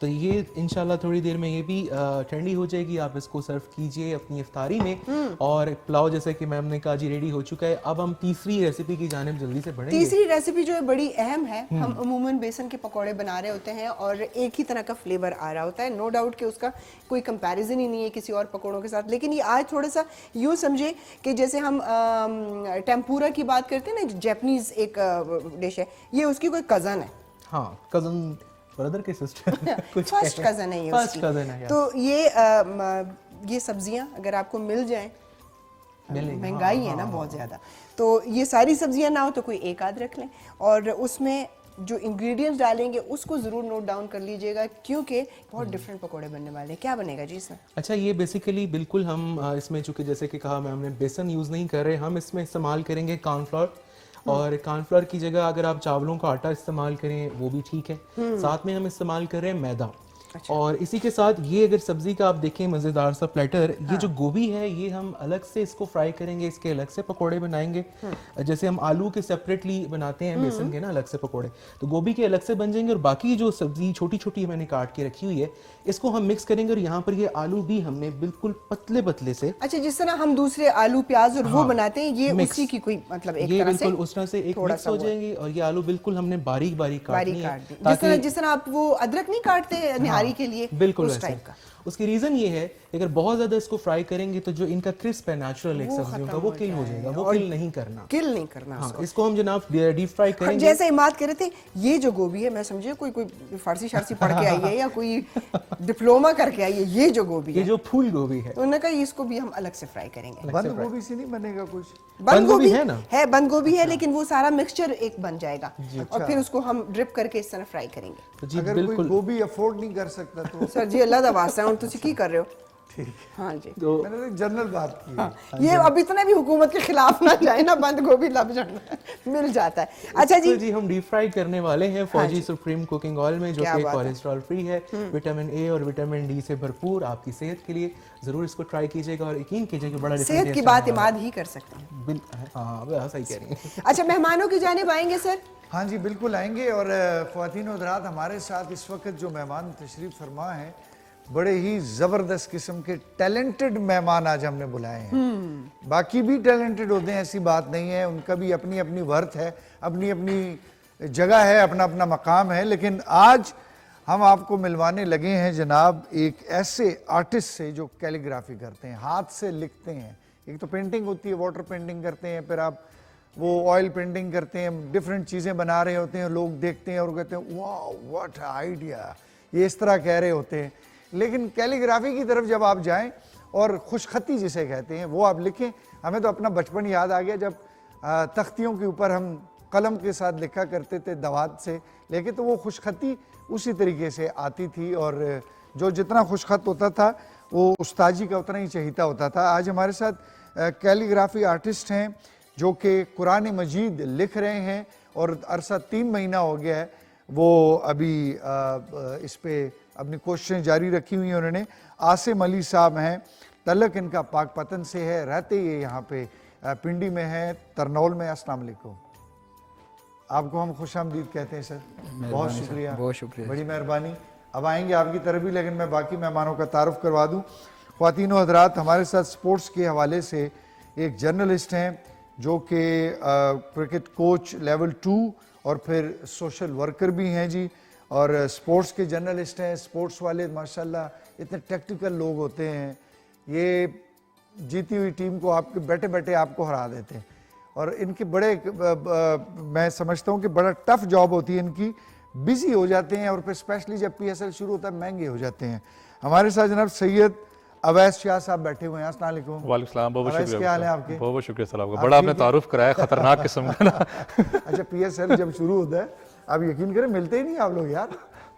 تو یہ انشاءاللہ تھوڑی دیر میں یہ بھی ٹھنڈی ہو جائے گی, آپ اس کو سرو کیجئے اپنی افطاری میں. اور پلاؤ جیسے کہ میم نے کہا جی ریڈی ہو چکا ہے. اب ہم تیسری ریسیپی کی جانب جلدی سے بڑھیں گے. تیسری ریسیپی جو ہے بڑی اہم ہے. ہم عموماً بیسن کے پکوڑے بنا رہے ہوتے ہیں اور ایک ہی طرح کا فلیور آ رہا ہوتا ہے, نو ڈاؤٹ کہ اس کا کوئی کمپیریزن ہی نہیں ہے کسی اور پکوڑوں کے ساتھ. لیکن یہ آج تھوڑا سا یوں سمجھے کہ جیسے ہم ٹیمپورا کی بات کرتے ہیں نا, جیپنیز ایک ڈش ہے, یہ اس کی کوئی کزن ہے. ہاں کزن بردر کے سسٹر فرسٹ کزن ہے یہ اس کی. تو یہ سبزیاں اگر آپ کو مل جائیں, مہنگائی ہے نا بہت زیادہ, تو یہ ساری سبزیاں نہ ہو تو کوئی ایک آدھ رکھ لیں اور اس میں جو انگریڈینٹس ڈالیں گے اس کو ضرور نوٹ ڈاؤن کر لیجئے گا کیونکہ بہت ڈفرینٹ پکوڑے بننے والے ہیں. کیا بنے گا جی اس میں؟ اچھا یہ بیسیکلی بالکل ہم اس میں چونکہ جیسے کہ کہا ہم نے بیسن یوز نہیں کر رہے, ہم اس میں استعمال کریں گے کارن فلاور, اور کارن فلاور کی جگہ اگر آپ چاولوں کا آٹا استعمال کریں وہ بھی ٹھیک ہے. ساتھ میں ہم استعمال کر رہے ہیں میدا. اور اسی کے ساتھ یہ اگر سبزی کا آپ دیکھیں مزیدار سا پلیٹر, یہ جو گوبھی ہے یہ ہم الگ سے اس کو فرائی کریں گے, اس کے الگ سے پکوڑے بنائیں گے. جیسے ہم آلو کے سیپریٹلی بناتے ہیں بیسن کے نا الگ سے پکوڑے, تو گوبھی کے الگ سے بن جائیں گے. اور باقی جو سبزی چھوٹی چھوٹی میں نے کاٹ کے رکھی ہوئی ہے اس کو ہم مکس کریں گے. اور یہاں پر یہ آلو بھی ہم نے بالکل پتلے پتلے سے, اچھا جس طرح ہم دوسرے آلو پیاز اور وہ بناتے ہیں یہ اسی کی کوئی مطلب ایک یہ طرح سے بالکل اس طرح سے ایک مکس ہو جائیں گے. اور یہ آلو بالکل ہم نے باریک باریک کاٹنی ہے, جس طرح آپ وہ ادرک نہیں کاٹتے نہاری کے لیے, بالکل اس ٹائپ کا. اس کی ریزن یہ ہے اگر بہت زیادہ اس کو فرائی کریں گے تو جو ان کا کرسپ ہے نیچرل ایک سبزیوں کا وہ کل ہو جائے گا, وہ کل نہیں کرنا. اس کو ہم جناب ڈیپ فرائی کریں گے. جیسے عماد کہہ رہے تھے یہ جو گوبھی ہے, میں سمجھے کوئی فارسی شارسی پڑھ کے آئی ہے یا کوئی ڈپلوما کر کے آئی ہے, یہ جو گوبھی ہے, یہ جو پھول گوبھی ہے, تو انہوں نے کہا اس کو بھی ہم الگ سے فرائی کریں گے. بند گوبھی سے نہیں بنے گا کچھ؟ بند گوبھی ہے نا, ہے بند گوبھی ہے, لیکن وہ سارا مکسچر ایک بن جائے گا اور پھر اس کو ہم ڈرپ کر کے اس طرح فرائی کریں گے. اگر کوئی گوبھی افورڈ نہیں کر سکتا تو سر جی اللہ دا واسطہ ہے, تسی کی کر رہے ہو؟ ہاں جی میں نے جنرل بات کی ہے. یہ اب اتنا بھی حکومت کے خلاف نہ جائے نا, بند گوبھی لب جانا مل جاتا ہے. اچھا جی ہم ڈیپ فرائی کرنے والے ہیں فوجی سپریم کوکنگ آئل میں, جو کہ کولیسٹرول فری ہے, وٹامن اے اور وٹامن ڈی سے بھرپور, آپ کی صحت کے لیے ضرور اس کو ٹرائی کیجیے گا. اور یقین کیجیے کہ بڑا صحت کی بات عماد ہی کر سکتے ہیں. ہاں صحیح کہہ رہی ہیں. اچھا مہمانوں کی جانب آئیں گے سر؟ ہاں جی بالکل آئیں گے. اور خواتین و حضرات ہمارے ساتھ اس وقت جو مہمان تشریف فرما ہیں بڑے ہی زبردست قسم کے ٹیلنٹڈ مہمان آج ہم نے بلائے ہیں. باقی بھی ٹیلنٹڈ ہوتے ہیں, ایسی بات نہیں ہے, ان کا بھی اپنی اپنی ورتھ ہے, اپنی اپنی جگہ ہے, اپنا اپنا مقام ہے. لیکن آج ہم آپ کو ملوانے لگے ہیں جناب ایک ایسے آرٹسٹ سے جو کیلیگرافی کرتے ہیں, ہاتھ سے لکھتے ہیں. ایک تو پینٹنگ ہوتی ہے, واٹر پینٹنگ کرتے ہیں, پھر آپ وہ آئل پینٹنگ کرتے ہیں, ڈیفرنٹ چیزیں بنا رہے ہوتے ہیں, لوگ دیکھتے ہیں اور کہتے ہیں واو واٹ آئیڈیا, یہ اس طرح کہہ رہے ہوتے ہیں. لیکن کیلیگرافی کی طرف جب آپ جائیں اور خوش خطی جسے کہتے ہیں وہ آپ لکھیں. ہمیں تو اپنا بچپن یاد آ گیا جب تختیوں کے اوپر ہم قلم کے ساتھ لکھا کرتے تھے دوات سے, لیکن تو وہ خوش خطی اسی طریقے سے آتی تھی, اور جو جتنا خوش خط ہوتا تھا وہ استاجی کا اتنا ہی چہیتا ہوتا تھا. آج ہمارے ساتھ کیلیگرافی آرٹسٹ ہیں جو کہ قرآن مجید لکھ رہے ہیں, اور عرصہ 3 مہینہ ہو گیا ہے وہ ابھی اس پہ اپنی کوششیں جاری رکھی ہوئی ہیں. انہوں نے عاصم علی صاحب ہیں, تعلق ان کا پاک پتن سے ہے, رہتے یہ یہاں پہ پنڈی میں ہے, ترنول میں. السلام علیکم, آپ کو ہم خوش آمدید کہتے ہیں سر. بہت شکریہ, بہت شکریہ, بڑی مہربانی. اب آئیں گے آپ کی طرف بھی, لیکن میں باقی مہمانوں کا تعارف کروا دوں. خواتین و حضرات ہمارے ساتھ سپورٹس کے حوالے سے ایک جرنلسٹ ہیں جو کہ کرکٹ کوچ لیول 2 اور پھر سوشل ورکر بھی ہیں جی, اور سپورٹس کے جرنلسٹ ہیں. سپورٹس والے ماشاءاللہ اتنے ٹیکٹیکل لوگ ہوتے ہیں, یہ جیتی ہوئی ٹیم کو آپ کے بیٹھے بیٹھے آپ کو ہرا دیتے ہیں, اور ان کے بڑے میں سمجھتا ہوں کہ بڑا ٹف جاب ہوتی ہے ان کی, بزی ہو جاتے ہیں, اور پھر اسپیشلی جب پی ایس ایل شروع ہوتا ہے مہنگے ہو جاتے ہیں. ہمارے ساتھ جناب سید اویس شاہ صاحب بیٹھے ہوئے ہیں. السلام علیکم. وعلیکم السلام, بہت شکریہ. کیا حال ہے آپ کے؟ بہت شکریہ سر آپ کا, بڑا آپ نے تعارف کرایا, خطرناک قسم کا نا. اچھا پی ایس ایل جب شروع ہوتا ہے آپ یقین کریں ملتے ہی نہیں آپ لوگ یار.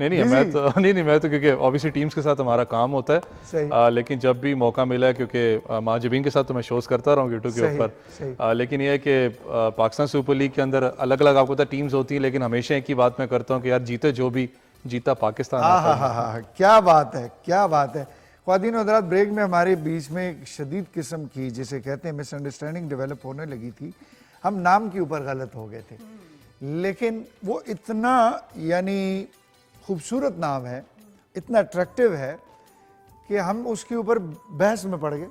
نہیں میں تو کیونکہ اوبیسلی ٹیمز کے ساتھ ہمارا کام ہوتا ہے, لیکن جب بھی موقع ملا ہے کیونکہ ماجبین کے ساتھ تو میں شوز کرتا رہا ہوں یوٹیوب کے اوپر, لیکن یہ ہے کہ پاکستان سپر لیگ کے اندر الگ الگ آپ کو پتہ ٹیمز ہوتی ہیں, لیکن ہمیشہ ایک ہی بات میں کرتا ہوں کہ یار جیتے جو بھی, جیتا پاکستان. ہاں کیا بات ہے, کیا بات ہے. خواتین و حضرات بریک میں ہمارے بیچ میں ایک شدید قسم کی جسے کہتے ہیں مس انڈرسٹینڈنگ ڈیولپ ہونے لگی تھی. ہم نام کے اوپر غلط ہو گئے تھے, لیکن وہ اتنا یعنی خوبصورت نام ہے, اتنا اٹریکٹیو ہے کہ ہم اس کے اوپر بحث میں پڑ گئے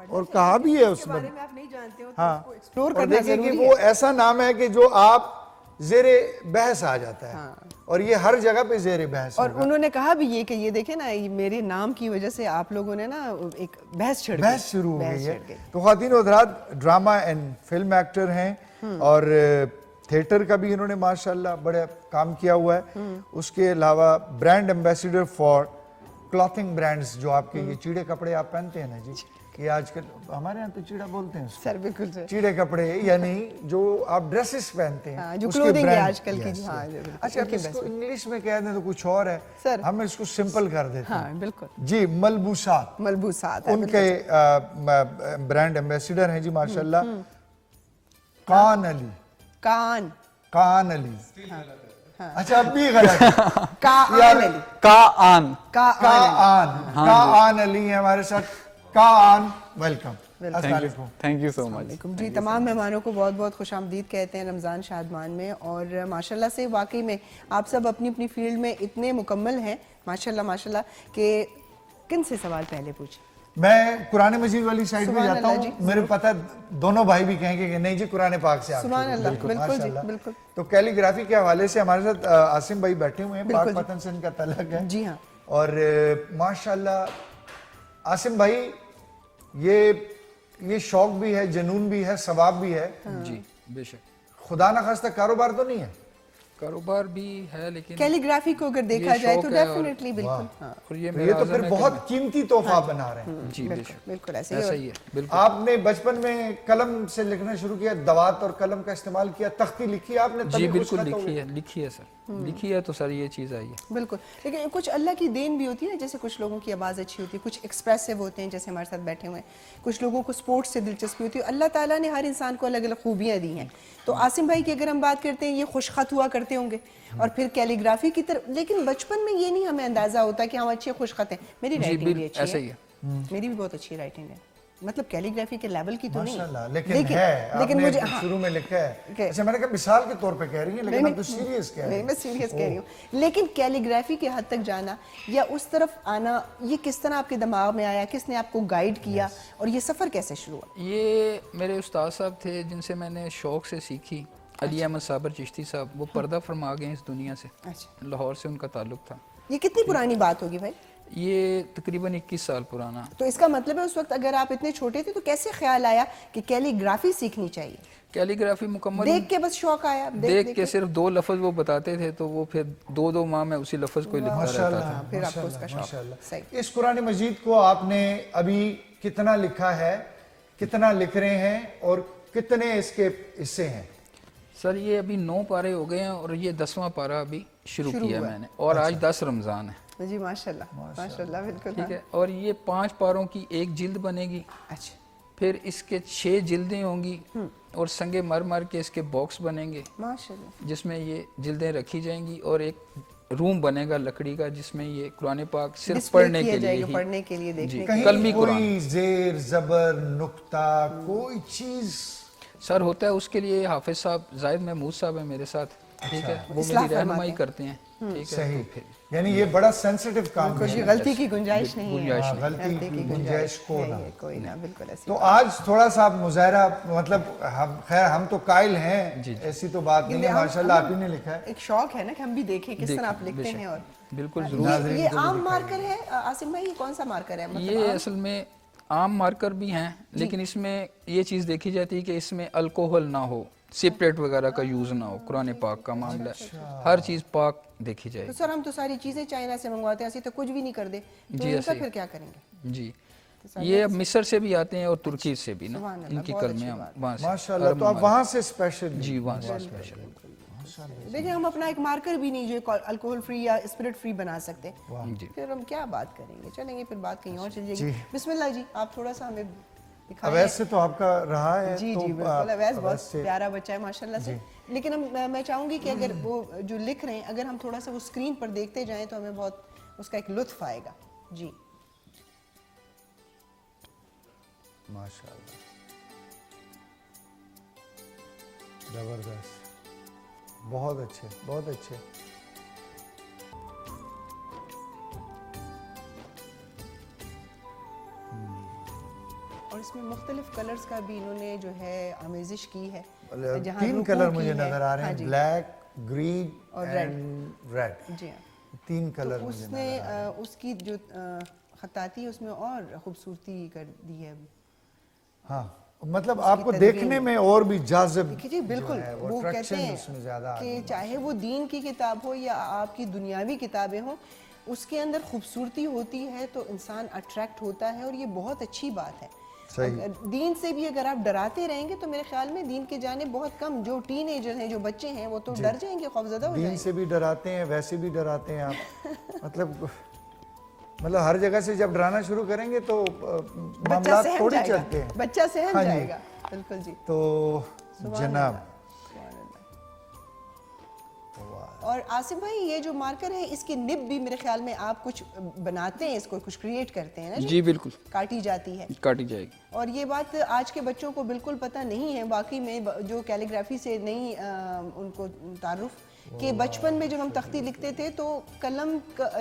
اور کہا بھی ہے اس میں بارے میں آپ نہیں جانتے ہو تو ہاں اس کو ایکسپلور اور کرنا دیکھیں کہ ضروری وہ ایسا نام ہے کہ جو آپ زیر بحث آ جاتا ہے اور یہ ہر جگہ پہ زیر بحث اور ہوگا. انہوں نے کہا بھی یہ کہ یہ دیکھیں نا یہ میرے نام کی وجہ سے آپ لوگوں نے نا ایک بحث چھڑ بحث شروع ہو گئی ہے. تو خواتین و حضرات ڈرامہ اینڈ فلم ایکٹر ہیں اور تھیٹر کا بھی انہوں نے ماشاءاللہ بڑے کام کیا ہوا ہے. اس کے علاوہ brand ambassador for clothing brands جو آپ کے یہ چیڑے کپڑے آپ پہنتے ہیں نا جی, یہ آج کل ہمارے ہاں تو چیڑا بولتے ہیں سر بالکل چیڑے کپڑے یعنی جو آپ ڈریسز پہنتے ہیں جو اس کے کلودنگ ہے برانڈ. آج کل کی. Yes, ہاں yes. بالکل. اچھا اس کو انگلش میں کہہ دیں تو کچھ اور ہے, ہم اس کو سمپل کر دیتے ہیں. ہاں بالکل جی ملبوسات ملبوسات ان کے برانڈ ایمبیسیڈر ہیں جی ماشاءاللہ. کان علی کان علی اچھا اب بھی غلط کان علی ہیں ہمارے ساتھ. کان ویلکم. السلام علیکم. تھینک یو سو مچ. جی تمام مہمانوں کو بہت بہت خوش آمدید کہتے ہیں رمضان شادمان میں. اور ماشاءاللہ سے واقعی میں آپ سب اپنی اپنی فیلڈ میں اتنے مکمل ہیں ماشاءاللہ کہ کن سے سوال پہلے پوچھیں؟ میں قرآن مجید والی سائڈ میں جاتا ہوں. میرے پتہ دونوں بھائی بھی کہیں گے کہ نہیں جی قرآن پاک سے آپ سبحان اللہ. بالکل جی بالکل. تو کیلی گرافی کے حوالے سے ہمارے ساتھ عاصم بھائی بیٹھے ہوئے ہیں. پاک پتن سے ان کا تعلق ہے. جی ہاں. اور ماشاءاللہ عاصم بھائی یہ شوق بھی ہے, جنون بھی ہے, ثواب بھی ہے. جی بے شک. خدا نخواستہ کاروبار تو نہیں ہے؟ کاروبار بھی ہے لیکن کیلی گرافی کو اگر دیکھا جائے تو ڈیفینیٹلی بالکل. اور یہ تو پھر بہت قیمتی تحفہ بنا رہے ہیں. جی بے شک بالکل ایسے ہی ہے. بالکل آپ نے بچپن میں قلم سے لکھنا شروع کیا, دوات اور قلم کا استعمال کیا, تختی لکھی آپ نے؟ جی بالکل لکھی ہے سر. لکھی ہے تو سر یہ چیز آئی ہے. بالکل. لیکن کچھ اللہ کی دین بھی ہوتی ہے, جیسے کچھ لوگوں کی آواز اچھی ہوتی ہے, کچھ ایکسپریسو ہوتے ہیں جیسے ہمارے ساتھ بیٹھے ہوئے ہیں, کچھ لوگوں کو سپورٹس سے دلچسپی ہوتی ہے. اللہ تعالیٰ نے ہر انسان کو الگ الگ خوبیاں دی ہیں. تو عاصم بھائی کی اگر ہم بات کرتے ہیں یہ خوش خط ہوا کرتے ہوں گے اور پھر کیلی گرافی کی طرف, لیکن بچپن میں یہ نہیں ہمیں اندازہ ہوتا کہ ہم اچھے خوش خط ہیں. میری رائٹنگ بھی اچھی ہے, میری بھی بہت اچھی رائٹنگ ہے, مطلب کیلی گرافی کے لیول کی تو نہیں لیکن مجھے شروع میں لکھا ہے. اچھا میں نے کہا مثال کے طور پہ کہہ رہی ہیں لیکن آپ تو سیریس کہہ رہی ہیں. میں سیریس کہہ رہی ہوں. لیکن کیلی گرافی کے حد تک جانا یا اس طرف آنا یہ کس طرح آپ کے دماغ میں آیا, کس نے آپ کو گائیڈ کیا اور یہ سفر کیسے شروع ہوا؟ یہ میرے استاد صاحب تھے جن سے میں نے شوق سے سیکھی. علی احمد صابر چشتی صاحب, وہ پردہ فرما گئے اس دنیا سے. لاہور سے ان کا تعلق تھا. یہ کتنی پرانی بات ہوگی بھائی؟ یہ تقریباً 21 سال پرانا. تو اس کا مطلب ہے اس وقت اگر آپ اتنے چھوٹے تھے تو کیسے خیال آیا کہ کیلی گرافی سیکھنی چاہیے؟ کیلی گرافی مکمل دیکھ کے بس شوق آیا؟ دیکھ کے صرف 2 لفظ وہ بتاتے تھے تو وہ پھر 2 ماہ میں اسی لفظ کو لکھتا رہتا تھا. پھر آپ کو اس کا شوق. اس قرآن مجید کو آپ نے ابھی کتنا لکھا ہے, کتنا لکھ رہے ہیں اور کتنے اس کے حصے ہیں؟ سر یہ ابھی 9 پارے ہو گئے ہیں اور یہ 10واں پارا ابھی شروع کیا میں نے, اور آج 10 رمضان ہے. جی ماشاءاللہ بالکل. ٹھیک ہے. اور یہ 5 پاروں کی ایک جلد بنے گی. اچھا. پھر اس کے 6 جلدیں ہوں گی اور سنگ مر کے اس کے باکس بنیں گے ماشاءاللہ, جس میں یہ جلدیں رکھی جائیں گی, اور ایک روم بنے گا لکڑی کا جس میں یہ قرآن پاک صرف پڑھنے کے لیے دیکھنے کے لیے. کوئی زیر زبر نقطہ کوئی چیز سر ہوتا ہے اس کے لیے حافظ صاحب زاہد محمود صاحب ہیں میرے ساتھ. ٹھیک ہے, وہ میری رہنمائی کرتے ہیں. صحیح, یعنی یہ بڑا سینسٹیو کام ہے, غلطی کی گنجائش نہیں ہے. غلطی کی گنجائش کوئی نہ, بالکل ایسے. تو آج تھوڑا سا مظاہرہ, مطلب خیر ہم تو قائل ہیں, ایسی تو بات نہیں ہے, ماشاءاللہ آپ ہی نے لکھا ہے. ایک شوق ہے نا کہ ہم بھی دیکھیں کس طرح آپ لکھتے ہیں. اور بالکل ضرور. یہ عام مارکر ہے عاصم بھائی, یہ کون سا مارکر ہے؟ یہ اصل میں عام مارکر بھی ہیں لیکن اس میں یہ چیز دیکھی جاتی ہے کہ اس میں الکوہل نہ ہو, سپریٹ وغیرہ کا یوز نہ ہو. قرآن پاک کا معاملہ ہے, ہر چیز پاک دیکھی جائے. تو سر ہم تو ساری چیزیں چائنا سے منگواتے ہیں, ایسی تو کچھ بھی نہیں کر دے, تو ان کا پھر کیا کریں گے؟ جی یہ اب مصر سے بھی آتے ہیں اور ترکی سے بھی نا, ان کی کلمیں وہاں سے. ماشاءاللہ, تو آپ وہاں سے اسپیشل. جی وہاں سے اسپیشل. دیکھیں ہم اپنا ایک مارکر بھی نہیں جو الکوہل فری یا اسپرٹ فری بنا سکتے, پھر ہم کیا بات کریں گے. چلیں گے پھر بات کہیں اور چل جائے گی. بسم اللہ جی, آپ تھوڑا سا ہمیں دکھائیں. اویس سے تو آپ کا رہا ہے. جی بالکل, اویس بہت پیارا بچہ ہے ماشاءاللہ سے. لیکن میں چاہوں گی کہ اگر وہ جو لکھ رہے ہیں اگر ہم تھوڑا سا وہ اسکرین پر دیکھتے جائیں تو ہمیں بہت اس کا ایک لطف آئے گا. جی ماشاءاللہ, زبردست, بہت اچھے, بہت اچھے. اس میں مختلف کلرز کا بھی انہوں نے جو ہے آمیزش کی ہے. جہاں 3 کلر مجھے نظر آ رہے ہیں, بلیک, گرین اور ریڈ. جی ہاں, 3 کلر اس نے اس کی جو خطاطی اس میں اور خوبصورتی کر دی ہے. ہاں مطلب آپ کو دیکھنے میں اور بھی جاذب جی بالکل, وہ کہتے ہیں کہ چاہے وہ دین کی کتاب ہو یا آپ کی دنیاوی کتابیں ہوں, اس کے اندر خوبصورتی ہوتی ہے تو انسان اٹریکٹ ہوتا ہے, اور یہ بہت اچھی بات ہے. دین سے بھی اگر آپ ڈراتے رہیں گے تو میرے خیال میں دین کے جانے بہت کم, جو ٹین ایجر ہیں, جو بچے ہیں, وہ تو ڈر جائیں گے, خوفزدہ ہو جائیں گے. دین سے بھی ڈراتے ہیں, ویسے بھی ڈراتے ہیں آپ. مطلب ہر جگہ سے جب ڈرانا شروع کریں گے تو معاملات تھوڑی چلتے ہیں, بچہ سہم جائے گا. بالکل جی. تو جناب اور آصف بھائی, یہ جو مارکر ہے اس کی نب بھی میرے خیال میں آپ کچھ بناتے ہیں, اس کو کچھ کریٹ کرتے ہیں نا جی بالکل, کاٹی جاتی ہے, کاٹی جائے گی. اور یہ بات آج کے بچوں کو بالکل پتہ نہیں ہے. باقی میں جو کیلیگرافی سے نہیں ان کو تعارف, کہ بچپن میں جب ہم تختی لکھتے تھے تو قلم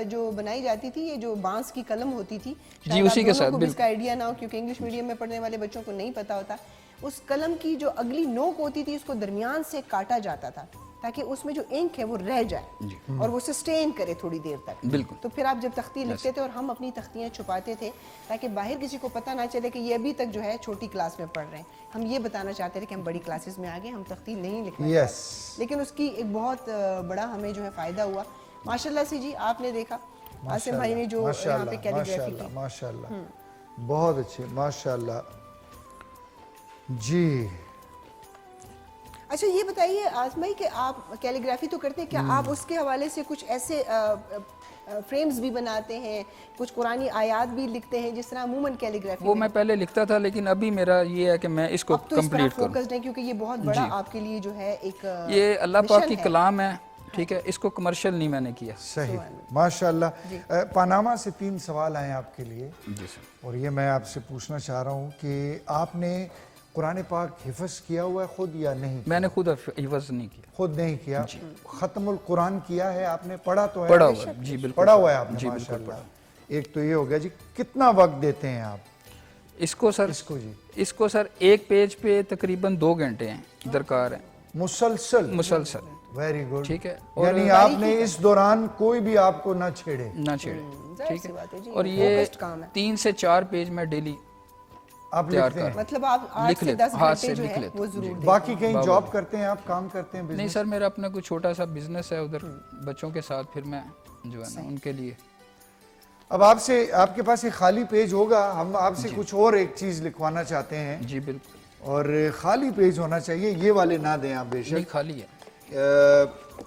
جو بنائی جاتی تھی, یہ جو بانس کی قلم ہوتی تھی, جی اسی کے ساتھ اس کا آئیڈیا نہ ہو کیونکہ انگلش میڈیم میں پڑھنے والے بچوں کو نہیں پتا ہوتا. اس قلم کی جو اگلی نوک ہوتی تھی اس کو درمیان سے کاٹا جاتا تھا تاکہ اس میں جو انک ہے وہ رہ جائے اور وہ سسٹین کرے تھوڑی دیر تک. بالکل. تو پھر آپ جب تختی لکھتے تھے, اور ہم اپنی تختیاں چھپاتے تھے تاکہ باہر کسی کو پتہ نہ چلے کہ یہ ابھی تک جو ہے چھوٹی کلاس میں پڑھ رہے ہیں. ہم یہ بتانا چاہتے تھے کہ ہم بڑی کلاسز میں آگے, ہم تختی نہیں لکھنا چاہتے, لیکن اس کی ایک بہت بڑا ہمیں جو ہے فائدہ ہوا. ماشاءاللہ سے جی, آپ نے دیکھا آصف بھائی نے جو یہاں پہ کیلیگرافی کی, ماشاءاللہ بہت اچھے, ماشاءاللہ. جی اچھا یہ بتائیے آصف بھائی کہ آپ کیلیگرافی تو کرتے ہیں, کیا آپ اس کے حوالے سے کچھ ایسے فریمز بھی بناتے ہیں, کچھ قرآنی آیات بھی لکھتے ہیں جس طرح عموماً کیلیگرافی؟ وہ میں پہلے لکھتا تھا, لیکن ابھی میرا یہ ہے کہ میں اس کو کمپلیٹ کروں. فوکسڈ ہے کیونکہ یہ بہت بڑا آپ کے لیے جو ہے ایک یہ اللہ پاک کی کلام ہے, ٹھیک ہے, اس کو کمرشل نہیں میں نے کیا. صحیح, ماشاءاللہ. پاناما سے 3 سوال آئے آپ کے لیے, اور یہ میں آپ سے پوچھنا چاہ رہا ہوں کہ آپ نے قرآن پاک حفظ کیا ہوا ہے خود یا نہیں؟ میں نے خود حفظ نہیں کیا. خود نہیں کیا. ختم القرآن کیا ہے آپ نے, پڑھا تو ہے؟ پڑھا ہوا ہے, جی بالکل پڑھا ہوا ہے آپ نے, ماشاءاللہ. ایک تو یہ ہو گیا جی. کتنا وقت دیتے ہیں آپ اس کو سر؟ اس کو سر ایک پیج پہ تقریباً 2 گھنٹے ہیں درکار ہے, مسلسل. Very good. ٹھیک ہے, یعنی آپ نے اس دوران کوئی بھی آپ کو نہ چھیڑے, ٹھیک ہے. اور یہ 3 سے 4 پیج میں ڈیلی آپ لکھتے ہیں, مطلب آپ 8 سے 10 گھنٹے جو ہے وہ ضرور دیں. باقی کہیں جاب کرتے ہیں آپ, کام کرتے ہیں؟ نہیں سر, میرا اپنا کوئی چھوٹا سا بزنس ہے ادھر بچوں کے ساتھ, پھر میں جو ہے نا ان کے لیے. اب آپ کے پاس ایک خالی پیج ہوگا, ہم آپ سے کچھ اور ایک چیز لکھوانا چاہتے ہیں. جی بالکل. اور خالی پیج ہونا چاہیے, یہ والے نہ دیں آپ بے شک. نہیں خالی ہے.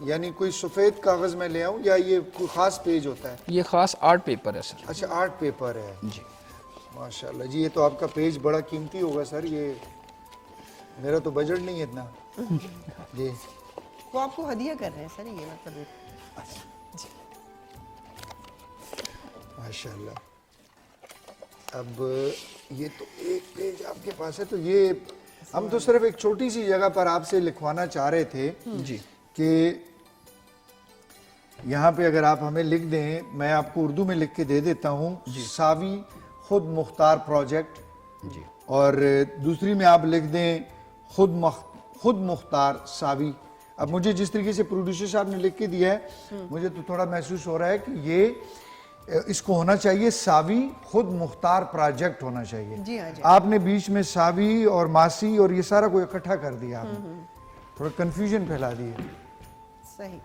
یعنی کوئی سفید کاغذ میں لے آؤں یا یہ کوئی خاص پیج ہوتا ہے؟ یہ خاص آرٹ پیپر ہے سر. اچھا آرٹ پیپر ہے. جی ماشاءاللہ جی. یہ تو آپ کا پیج بڑا قیمتی ہوگا سر, یہ میرا تو بجٹ نہیں ہے اتنا. جی وہ آپ کو ہدیہ کر رہے ہیں سر, یہ مطلب ماشاءاللہ. اب یہ تو ایک پیج آپ کے پاس ہے, تو یہ ہم تو صرف ایک چھوٹی سی جگہ پر آپ سے لکھوانا چاہ رہے تھے جی کہ یہاں پہ اگر آپ ہمیں لکھ دیں, میں آپ کو اردو میں لکھ کے دے دیتا ہوں, ساوی خود مختار پروجیکٹ. جی. اور دوسری میں آپ لکھ دیں خود مختار ساوی. اب مجھے جس طریقے سے پروڈیوسر صاحب نے لکھ کے دیا ہے, مجھے تو تھوڑا محسوس ہو رہا ہے کہ یہ اس کو ہونا چاہیے ساوی خود مختار پروجیکٹ ہونا چاہیے. جی ہاں جی. آپ نے بیچ میں ساوی اور ماسی اور یہ سارا کو اکٹھا کر دیا, آپ نے تھوڑا کنفیوژن پھیلا دی ہے. صحیح,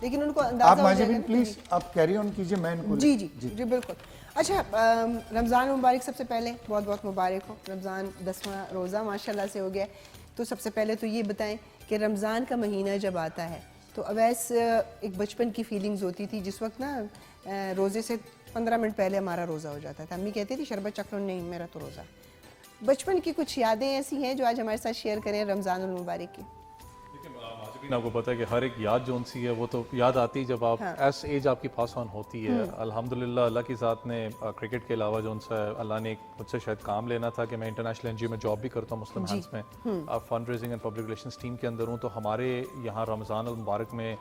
لیکن ان کو آپ اندازہ ہو ماجد جائے گا. پلیز آپ کیری آن کیجئے, میں ان کو جی جی جی بالکل. اچھا رمضان مبارک سب سے پہلے بہت بہت مبارک ہو. رمضان 10واں روزہ ماشاءاللہ سے ہو گیا. تو سب سے پہلے تو یہ بتائیں کہ رمضان کا مہینہ جب آتا ہے تو اویس ایک بچپن کی فیلنگز ہوتی تھی جس وقت نا روزے سے 15 منٹ پہلے ہمارا روزہ ہو جاتا تھا. امی کہتی تھی شربت چکھ لو, نہیں میرا تو روزہ. بچپن کی کچھ یادیں ایسی ہیں جو آج ہمارے ساتھ شیئر کریں رمضان المبارک کی. آپ کو پتا ہے کہ ہر ایک یاد جو ان سی ہے وہ تو یاد آتی ہے جب آپ ایس ایج آپ کی پاس آن ہوتی ہے. الحمدللہ اللہ کی ذات نے کرکٹ کے علاوہ جو ان سے اللہ نے مجھ سے شاید کام لینا تھا کہ میں انٹرنیشنل این جی او میں جاب بھی کرتا ہوں مسلم ہینڈس میں, fund raising and public relations team کے اندر ہوں. تو ہمارے یہاں رمضان المبارک میں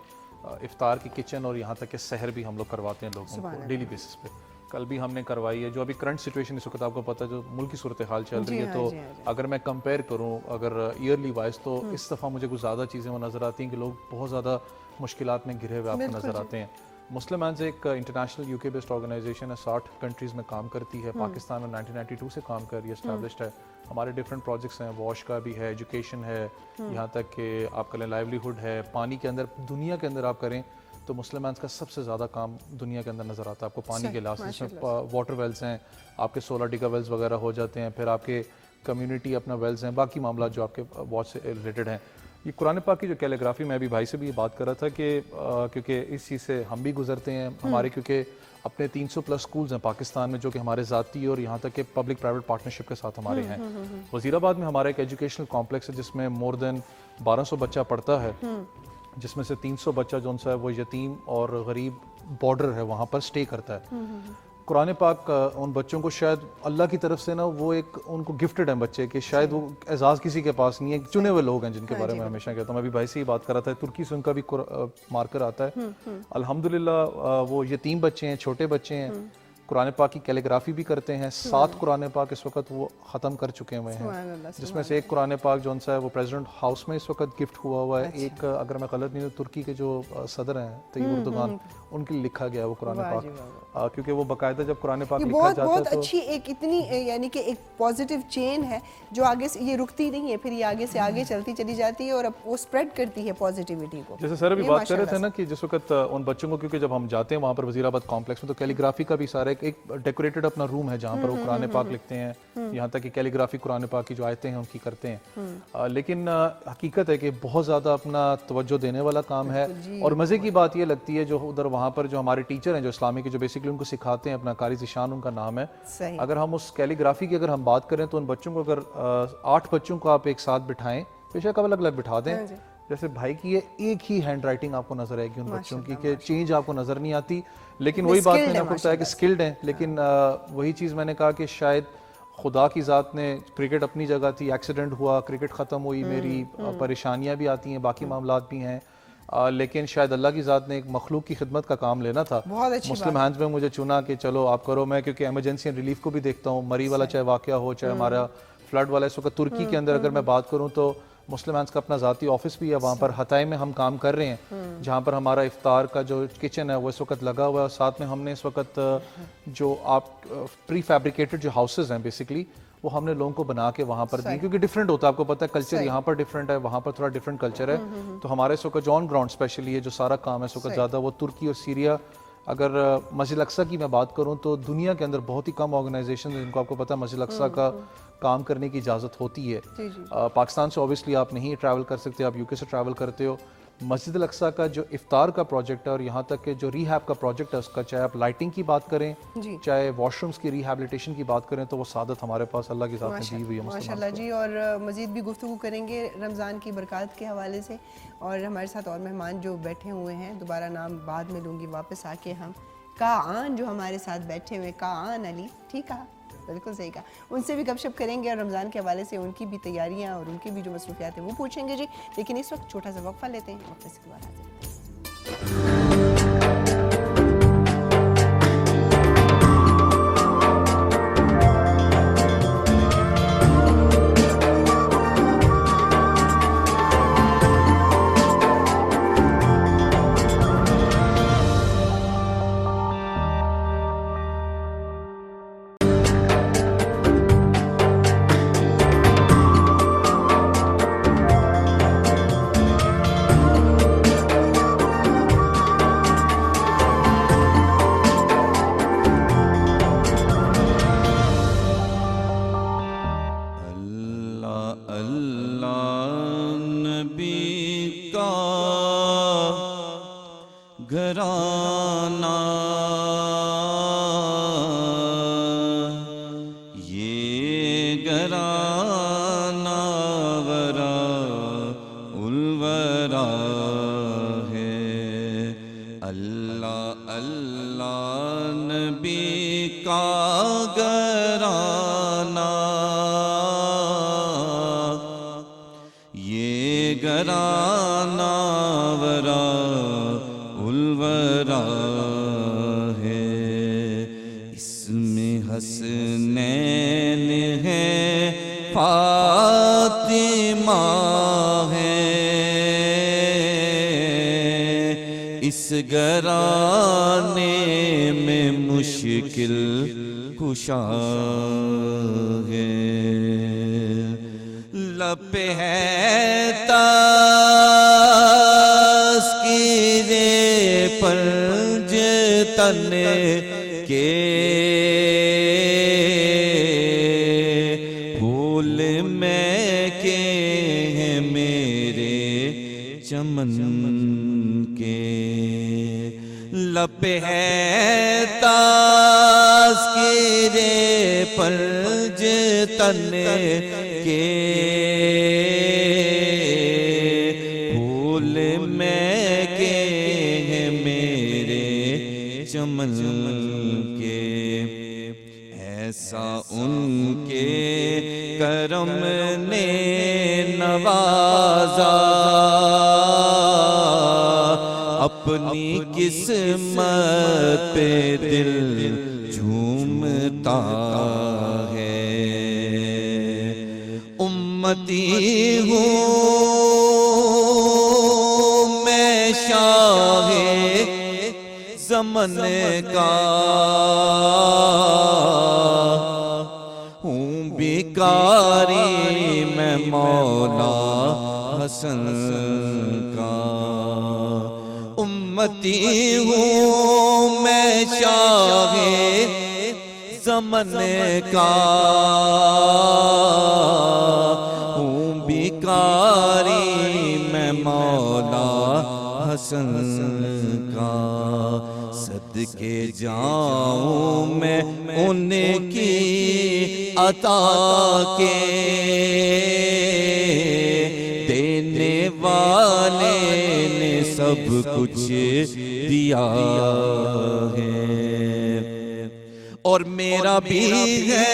افطار کی کچن اور یہاں تک کہ سحر بھی ہم لوگ کرواتے ہیں لوگوں کو ڈیلی بیسس پہ. کل بھی ہم نے کروائی ہے. جو ابھی کرنٹ سچویشن اس وقت آپ کو پتہ ہے جو ملک کی صورتحال چل رہی ہے, تو اگر میں کمپیئر کروں اگر ایئرلی وائز تو اس دفعہ مجھے کچھ زیادہ چیزیں وہ نظر آتی ہیں کہ لوگ بہت زیادہ مشکلات میں گھرے ہوئے آپ کو نظر آتے ہیں. مسلم ہینڈز ایک انٹرنیشنل UK بیسڈ آرگنائزیشن ہے, 60 کنٹریز میں کام کرتی ہے. پاکستان میں 1992 سے کام کر رہی ہے, اسٹیبلشڈ ہے. ہمارے ڈفرینٹ پروجیکٹس ہیں, واش کا بھی ہے, ایجوکیشن ہے, یہاں تک کہ آپ کا لائیولیہڈ ہے, پانی کے اندر دنیا کے اندر آپ کریں تو مسلم ہینڈز کا سب سے زیادہ کام دنیا کے اندر نظر آتا ہے آپ کو. پانی کے لحاظ سے اس میں واٹر ویلز ہیں, آپ کے 16 ڈیگا ویلز وغیرہ ہو جاتے ہیں, پھر آپ کے کمیونٹی اپنا ویلز ہیں, باقی معاملات جو آپ کے واٹر سے ریلیٹڈ ہیں. یہ قرآن پاک کی جو کیلیگرافی, میں ابھی بھائی سے بھی یہ بات کر رہا تھا کہ کیونکہ اس چیز سے ہم بھی گزرتے ہیں, ہمارے کیونکہ اپنے 300+ اسکولز ہیں پاکستان میں جو کہ ہمارے ذاتی اور یہاں تک کہ پبلک پرائیویٹ پارٹنرشپ کے ساتھ ہمارے ہیں. وزیر آباد میں ہمارا ایک ایجوکیشنل کمپلیکس ہے جس میں مور دین 1200 بچہ پڑھتا ہے, جس میں سے 300 بچہ جو ان سا ہے وہ یتیم اور غریب بارڈر ہے وہاں پر سٹے کرتا ہے. قرآن پاک ان بچوں کو شاید اللہ کی طرف سے نا وہ ایک ان کو گفٹڈ ہیں بچے کہ شاید وہ اعزاز کسی کے پاس نہیں ہے, چنے ہوئے لوگ ہیں جن کے بارے میں ہمیشہ کہتا ہوں. میں ابھی بھائی سے ہی بات کر رہا تھا, ترکی سے ان کا بھی مارکر آتا ہے. الحمدللہ وہ یتیم بچے ہیں, چھوٹے بچے ہیں, قرآن پاک کی کیلیگرافی بھی کرتے ہیں. 7 قرآن پاک اس وقت وہ ختم کر چکے ہوئے ہیں, جس میں سے ایک قرآن پاک جو ان سا ہے وہ پریزیڈنٹ ہاؤس میں اس وقت گفٹ ہوا ہے. ایک اگر میں غلط نہیں ہوں ترکی کے جو صدر ہیں طیب اردوغان, ان کے لیے لکھا گیا ہے وہ قرآن پاک, کیونکہ وہ باقاعدہ جب قرآن پاک لکھا جاتا ہے بہت اچھی ایک اتنی یعنی کہ ایک پازیٹیو چین ہے جو آگے سے یہ رکتی نہیں ہے, پھر یہ آگے سے آگے چلتی چلی جاتی ہے اور وہ اسپریڈ کرتی ہے پازیٹیوٹی کو. جیسے سر ابھی بات کر رہے تھے نا کہ جس وقت ان بچوں کو, کیونکہ جب ہم جاتے ہیں وہاں پر وزیر آباد کمپلیکس میں تو کیلیگرافی کا بھی سارا ایک ڈیکوریٹڈ اپنا روم ہے جہاں پر وہ قرآن پاک لکھتے ہیں, یہاں تک کہ کیلیگرافی قرآن پاک کی جو آیتیں ہیں ان کی کرتے ہیں. لیکن حقیقت ہے کہ بہت زیادہ اپنا توجہ دینے والا کام ہے. اور مزے کی بات یہ لگتی ہے جو ادھر وہاں پر جو ہمارے ٹیچر ہیں جو اسلامی کے جو بیسکلی ان کو سکھاتے ہیں, اپنا قاری ذیشان ان کا نام ہے, اگر ہم اس کیلیگرافی کی اگر ہم بات کریں تو ان بچوں کو اگر 8 بچوں کو آپ ایک ساتھ بٹھائیں, بے شک الگ الگ بٹھا دیں, جیسے بھائی کی یہ ایک ہی ہینڈ رائٹنگ آپ کو نظر آئے گی ان بچوں کی, کہ چینج آپ کو نظر نہیں آتی. لیکن وہی بات میں نے آپ کو بتایا کہ اسکلڈ ہیں, لیکن وہی چیز میں نے کہا کہ شاید خدا کی ذات نے, کرکٹ اپنی جگہ تھی, ایکسیڈنٹ ہوا, کرکٹ ختم ہوئی, میری پریشانیاں بھی آتی ہیں, باقی معاملات بھی ہیں, لیکن شاید اللہ کی ذات نے ایک مخلوق کی خدمت کا کام لینا تھا. مسلم ہینڈز میں مجھے چنا کہ چلو آپ کرو. میں کیونکہ ایمرجنسی اینڈ ریلیف کو بھی دیکھتا ہوں, مری والا چاہے واقعہ ہو, چاہے ہمارا فلڈ والا. اس وقت ترکی کے اندر اگر میں بات کروں تو مسلم ہینڈز کا اپنا ذاتی آفس بھی ہے, وہاں پر ہتائی میں ہم کام کر رہے ہیں, جہاں پر ہمارا افطار کا جو کچن ہے وہ اس وقت لگا ہوا ہے. اور ساتھ میں ہم نے اس وقت جو آپ پری فیبریکیٹڈ جو ہاؤسز ہیں بیسکلی وہ ہم نے لوگوں کو بنا کے وہاں پر دی, کیونکہ ڈفرینٹ ہوتا ہے, آپ کو پتہ ہے کلچر یہاں پر ڈفرینٹ ہے, وہاں پر تھوڑا ڈفرینٹ کلچر ہے. تو ہمارے اس وقت جو آن گراؤنڈ اسپیشلی یہ جو سارا کام ہے اس وقت زیادہ وہ ترکی اور سیریا. اگر مسجد اقصیٰ کی میں بات کروں تو دنیا کے اندر بہت ہی کم آرگنائزیشن ہیں جن کو آپ کو پتہ ہے مسجد اقصیٰ کا کام کرنے کی اجازت ہوتی ہے. پاکستان سے اوبیسلی آپ نہیں ٹریول کر سکتے, آپ UK سے ٹریول کرتے ہو. مسجد الاقصیٰ کا جو افطار کا پروجیکٹ ہے اور یہاں تک کہ جو ریہیب کا پروجیکٹ ہے اس کا, چاہے آپ لائٹنگ کی بات کریں, چاہے واش رومز کی ریہیبلیٹیشن کی بات کریں, تو وہ سعادت ہمارے پاس اللہ کی ذات نے دی ہوئی ہے. ماشاءاللہ جی. اور مزید بھی گفتگو کریں گے رمضان کی برکات کے حوالے سے, اور ہمارے ساتھ اور مہمان جو بیٹھے ہوئے ہیں, دوبارہ نام بعد میں لوں گی واپس آ کے. ہم کاآن جو ہمارے ساتھ بیٹھے ہوئے, کاآن علی, ٹھیک ہے, بالکل صحیح کہا, ان سے بھی گپ شپ کریں گے اور رمضان کے حوالے سے ان کی بھی تیاریاں اور ان کی بھی جو مصروفیات ہیں وہ پوچھیں گے جی. لیکن اس وقت چھوٹا سا وقفہ لیتے ہیں, وقفے سے دوبارہ حاضر. فاطمہ ہے اس گھرانے میں مشکل کشا ہے لب ہے تذکیر پنج تن کے پھول میں کے ہیں میرے چمن کے لب ہے تذکیر پنج تن کے پھول میں کے ہیں میرے چمن کے ایسا ان کے کرم نے نوازا اپنی قسمت پہ دل جھومتا ہے امتی ہوں میں شاہ زمن کا ہوں بیکاری میں مولا حسن کا امتی ہوں میں شاہ زمن کا ہوں بیکاری میں مولا حسن کا صدقے جاؤں میں ان کی عطا کے دینے والے نے سب کچھ دیا ہے اور میرا بھی ہے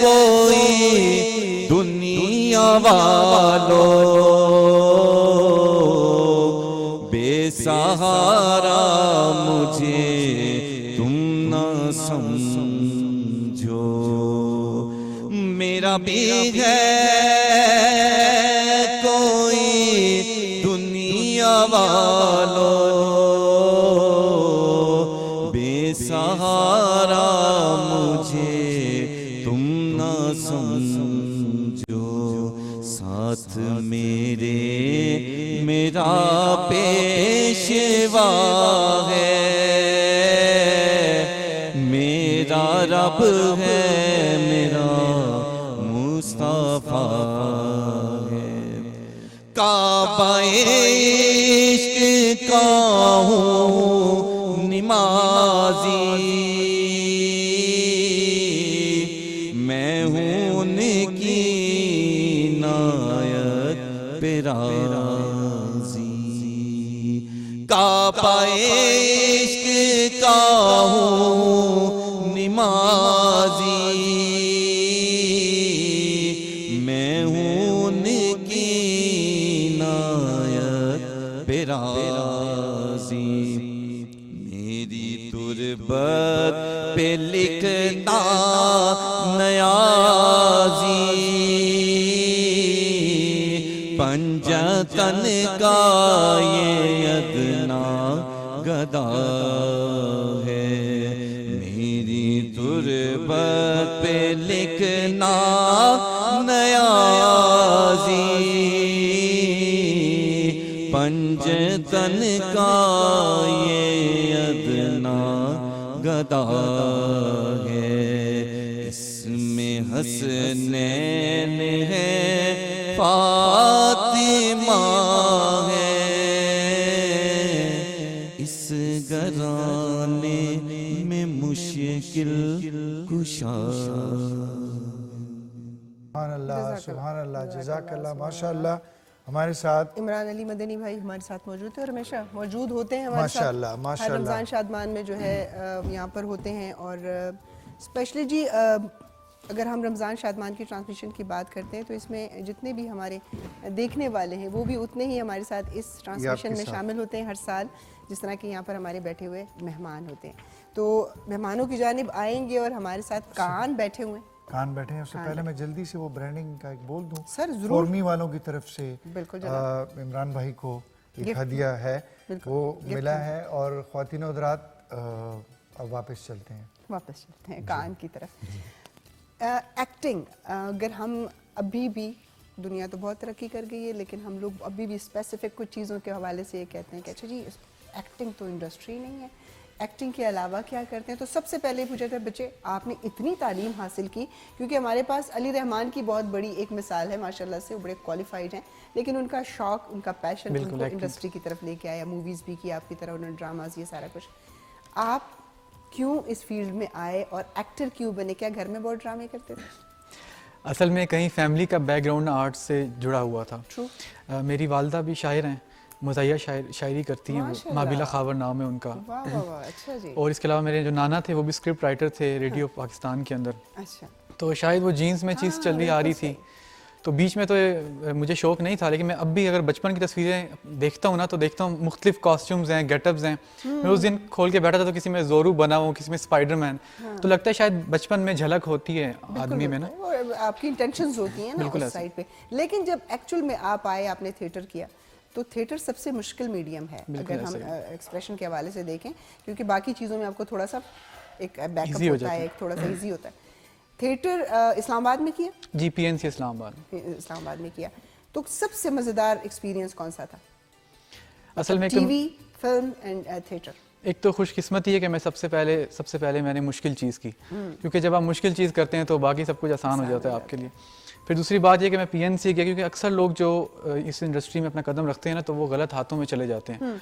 کوئی دنیا والوں بے سہارا مجھے تم نہ سمجھو میرا بھی ہے کوئی دنیا والوں بے سہارا مجھے تم نہ سمجھو ساتھ میرے میرا پیشوا ہے میرا رب ہے میرا مصطفیٰ ہے کعبہ عشق کا ہوں نمازی میں ہوں ان کی عنایت پہ راضی کعبہ عشق کا ہوں نمازی میں ہوں ان کی عنایت پہ راضی میری تربت پہ لکھنا نیازی پنجتن کا یہ ادنا گدا ہے میری تربت پہ لکھنا نیازی پنجتن کا یہ ادنا گدا ہے اس میں حسنین ہے فاطمہ ہے اس گھرانے میں مشکل کشا سبحان اللہ جزاک اللہ ماشاء اللہ ہمارے ساتھ عمران علی مدنی بھائی ہمارے ساتھ موجود تھے اور ہمیشہ موجود ہوتے ہیں ہمارے ماشاءاللہ، ساتھ ماشاءاللہ۔ ہر رمضان شادمان میں جو ہے یہاں پر ہوتے ہیں اور اسپیشلی جی اگر ہم رمضان شادمان کی ٹرانسمیشن کی بات کرتے ہیں تو اس میں جتنے بھی ہمارے دیکھنے والے ہیں وہ بھی اتنے ہی ہمارے ساتھ اس ٹرانسمیشن میں شامل ہوتے ہیں ہر سال جس طرح کہ یہاں پر ہمارے بیٹھے ہوئے مہمان ہوتے ہیں تو مہمانوں کی جانب آئیں گے اور ہمارے ساتھ کان بیٹھے ہوئے ہیں کان بیٹھے ہیں. اس سے پہلے میں جلدی سے وہ برانڈنگ کا ایک بول دوں سر ضرور. فورمی والوں کی طرف سے بالکل عمران بھائی کو ایک ہدیہ ہے وہ ملا ہے. اور خواتین و حضرات اب واپس چلتے ہیں کان کی طرف. ایکٹنگ, اگر ہم ابھی بھی, دنیا تو بہت ترقی کر گئی ہے لیکن ہم لوگ ابھی بھی اسپیسیفک کچھ چیزوں کے حوالے سے یہ کہتے ہیں کہ اچھا جی ایکٹنگ تو انڈسٹری نہیں ہے, ایکٹنگ کے علاوہ کیا کرتے ہیں. تو سب سے پہلے پوچھا تھا بچے آپ نے اتنی تعلیم حاصل کی, کیونکہ ہمارے پاس علی رحمان کی بہت بڑی ایک مثال ہے ماشاءاللہ سے, وہ بڑے کوالیفائڈ ہیں لیکن ان کا شوق, ان کا پیشن ان کو انڈسٹری کی طرف لے کے آیا. موویز بھی کی آپ کی طرح, انہوں نے ڈراماز, یہ سارا کچھ. آپ کیوں اس فیلڈ میں آئے اور ایکٹر کیوں بنے؟ کیا گھر میں بہت ڈرامے کرتے تھے؟ اصل میں کہیں فیملی کا بیک گراؤنڈ آرٹ سے جڑا ہوا تھا. میری والدہ بھی شاعر ہیں, مزاحیہ شاعری کرتی ہیں, مابلہ خاور نام ہے ان کا. اور اس کے علاوہ میرے جو نانا تھے وہ بھی اسکرپٹ رائٹر تھے ریڈیو پاکستان کے اندر. تو شاید وہ جینز میں چیز چل رہی آ رہی تھی, تو بیچ میں تو مجھے شوق نہیں تھا. لیکن میں اب بھی اگر بچپن کی تصویریں دیکھتا ہوں نا تو دیکھتا ہوں مختلف کاسٹیومز ہیں, گیٹ اپز ہیں. میں اس دن کھول کے بیٹھا تھا تو کسی میں زورو بنا ہوں, کسی میں اسپائڈر مین. تو لگتا ہے شاید بچپن میں جھلک ہوتی ہے آدمی میں نا, آپ کی انٹینشنز ہوتی ہیں نا اس سائڈ پہ. لیکن جب ایکچوئل میں آپ آئے, آپ نے تھیٹر کیا, تو تھیٹر سب سے مشکل میڈیم ہے اگر ہم ایکسپریشن کے حوالے سے دیکھیں, کیونکہ باقی چیزوں میں آپ کو تھوڑا سا ایک بیک اپ ہوتا ہے, ایک تھوڑا سا ایزی ہوتا ہے. تھیٹر اسلام آباد میں کیا؟ جی پی این سی اسلام آباد میں کیا. تو سب سے مزیدار ایکسپیرینس کون سا تھا اصل میں؟ T V, film and theatre. ایک تو خوش قسمتی ہے کہ میں سب سے پہلے میں نے مشکل چیز کی, کیونکہ جب آپ مشکل چیز کرتے ہیں تو باقی سب کچھ آسان ہو جاتا ہے آپ کے لیے. پھر دوسری بات یہ کہ میں پی این سی گیا, کیونکہ اکثر لوگ جو اس انڈسٹری میں اپنا قدم رکھتے ہیں نا تو وہ غلط ہاتھوں میں چلے جاتے ہیں.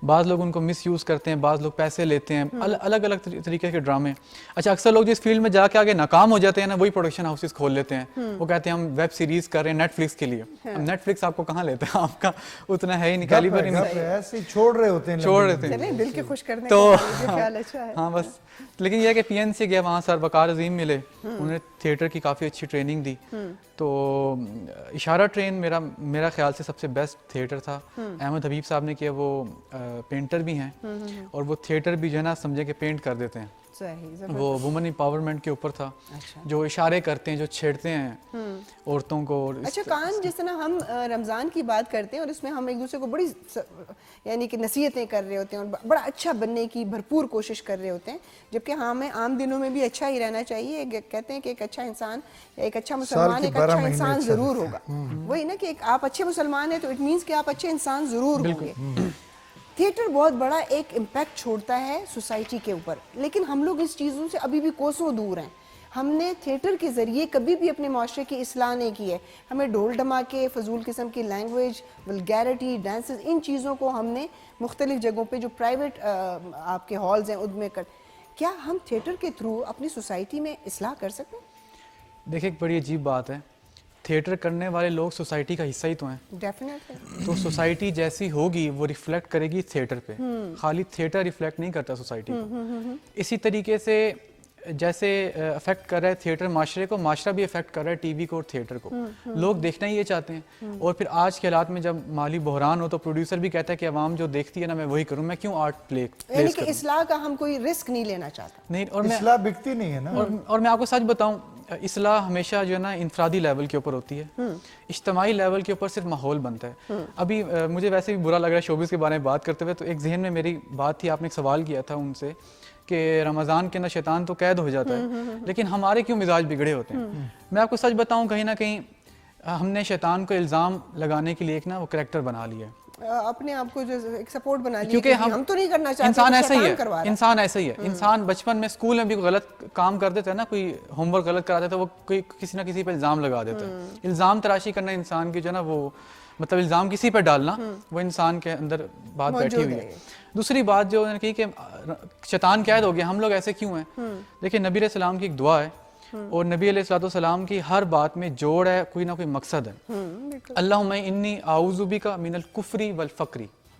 بعض لوگ ان کو مس یوز کرتے ہیں, بعض لوگ پیسے لیتے ہیں, الگ الگ طریقے کے ڈرامے. اچھا, اکثر لوگ جس فیلڈ میں جا کے آگے ناکام ہو جاتے ہیں نا, وہی پروڈکشن ہاؤسز کھول لیتے ہیں. وہ کہتے ہیں ہم ویب سیریز کر رہے ہیں نیٹ فلکس کے لیے. اب نیٹ فلکس آپ کو کہاں لیتا ہے, آپ کا اتنا ہے ہی نہیں, کیلیبر چھوڑ رہے ہوتے ہیں دل کے خوش کرنے تو کا. ہاں بس. لیکن یہ ہے کہ پی این سی گیا, وہاں سر وقار عظیم ملے, انہوں نے تھیٹر کی کافی اچھی ٹریننگ دی. تو اشارہ ٹرین میرا خیال سے سب سے بیسٹ تھیٹر تھا. احمد حبیب صاحب نے کیا, وہ پینٹر بھی ہیں اور وہ تھیٹر بھی جو ہے نا سمجھے کہ پینٹ کر دیتے ہیں. وہ وومن امپاورمنٹ کے اوپر تھا, جو اشارے کرتے ہیں, جو چھیڑتے ہیں عورتوں کو. اچھا کان, جس طرح ہم رمضان کی بات کرتے ہیں اور اس میں ہم ایک دوسرے کو بڑی یعنی کہ نصیحتیں کر رہے ہوتے ہیں اور بڑا اچھا بننے کی بھرپور کوشش کر رہے ہوتے ہیں, جبکہ ہمیں عام دنوں میں بھی اچھا ہی رہنا چاہیے. کہتے ہیں کہ ایک اچھا انسان, ایک اچھا مسلمان ایک اچھا انسان ضرور ہوگا. وہی نا کہ آپ اچھے مسلمان ہیں تو اٹ مینس کہ آپ اچھے انسان ضرور ہوں گے. تھیٹر بہت بڑا ایک امپیکٹ چھوڑتا ہے سوسائٹی کے اوپر, لیکن ہم لوگ اس چیزوں سے ابھی بھی کوسوں دور ہیں. ہم نے تھیٹر کے ذریعے کبھی بھی اپنے معاشرے کی اصلاح نہیں کی ہے. ہمیں ڈھول ڈھماکے, فضول قسم کی لینگویج, ولگیرٹی, ڈانسز, ان چیزوں کو ہم نے مختلف جگہوں پہ جو پرائیویٹ آپ کے ہالز ہیں ان میں کیا ہم تھیٹر کے تھرو اپنی سوسائٹی میں اصلاح کر سکتے ہیں؟ دیکھیں ایک بڑی عجیب بات ہے, تھیٹر کرنے والے لوگ سوسائٹی کا حصہ ہی تو ہیں. ڈیفینیٹلی. تو سوسائٹی جیسی ہوگی وہ ریفلیکٹ کرے گی تھیٹر پہ, خالی تھیٹر ریفلیکٹ نہیں کرتا سوسائٹی کو. اسی طریقے سے جیسے افیکٹ کر رہا ہے تھیٹر معاشرے کو, معاشرہ بھی افیکٹ کر رہا ہے ٹی وی کو اور تھیٹر کو. لوگ دیکھنا ہی یہ چاہتے ہیں. اور پھر آج کے حالات میں جب مالی بحران ہو تو پروڈیوسر بھی کہتا ہے کہ عوام جو دیکھتی ہے نا میں وہی کروں, میں کیوں آرٹ پلیس کروں. یعنی کہ اصلاح کا ہم کوئی رسک نہیں لینا چاہتا. نہیں, اور اصلاح بکتی نہیں ہے نا. اور میں آپ کو سچ بتاؤں, اصلاح ہمیشہ جو ہے نا انفرادی لیول کے اوپر ہوتی ہے, اجتماعی لیول کے اوپر صرف ماحول بنتا ہے. ابھی مجھے ویسے بھی برا لگ رہا ہے شوبز کے بارے میں بات کرتے ہوئے, تو ایک ذہن میں میری بات تھی, آپ نے ایک سوال کیا تھا ان سے کہ رمضان کے اندر شیطان تو قید ہو جاتا ہے, لیکن ہمارے کیوں مزاج بگڑے ہوتے ہیں. میں آپ کو سچ بتاؤں, کہیں نہ کہیں ہم نے شیطان کو الزام لگانے کے لیے ایک نا وہ کریکٹر بنا لیا ہے, اپنے آپ کو جو ایک سپورٹ بنا لیا, کیونکہ ہم تو نہیں کرنا چاہتے. انسان ایسا ہی ہے, انسان ایسا ہی ہے. انسان بچپن میں اسکول میں بھی غلط کام کر دیتا ہے نا, کوئی ہوم ورک غلط کراتا ہے تو وہ کوئی کسی نہ کسی پہ الزام لگا دیتا ہے. الزام تراشی کرنا انسان کی جو ہے نا وہ مطلب الزام کسی پہ ڈالنا, وہ انسان کے اندر بات بیٹھی ہوئی ہے. دوسری بات جو انہوں نے کہی کہ شیطان قید ہو گیا, ہم لوگ ایسے کیوں ہیں. دیکھیں نبی علیہ السلام کی ایک دعا ہے, اور نبی علیہ السلام کی ہر بات میں جوڑ ہے, کوئی نہ کوئی مقصد ہے. اللہم انی اعوذ بک من الکفر والفقر,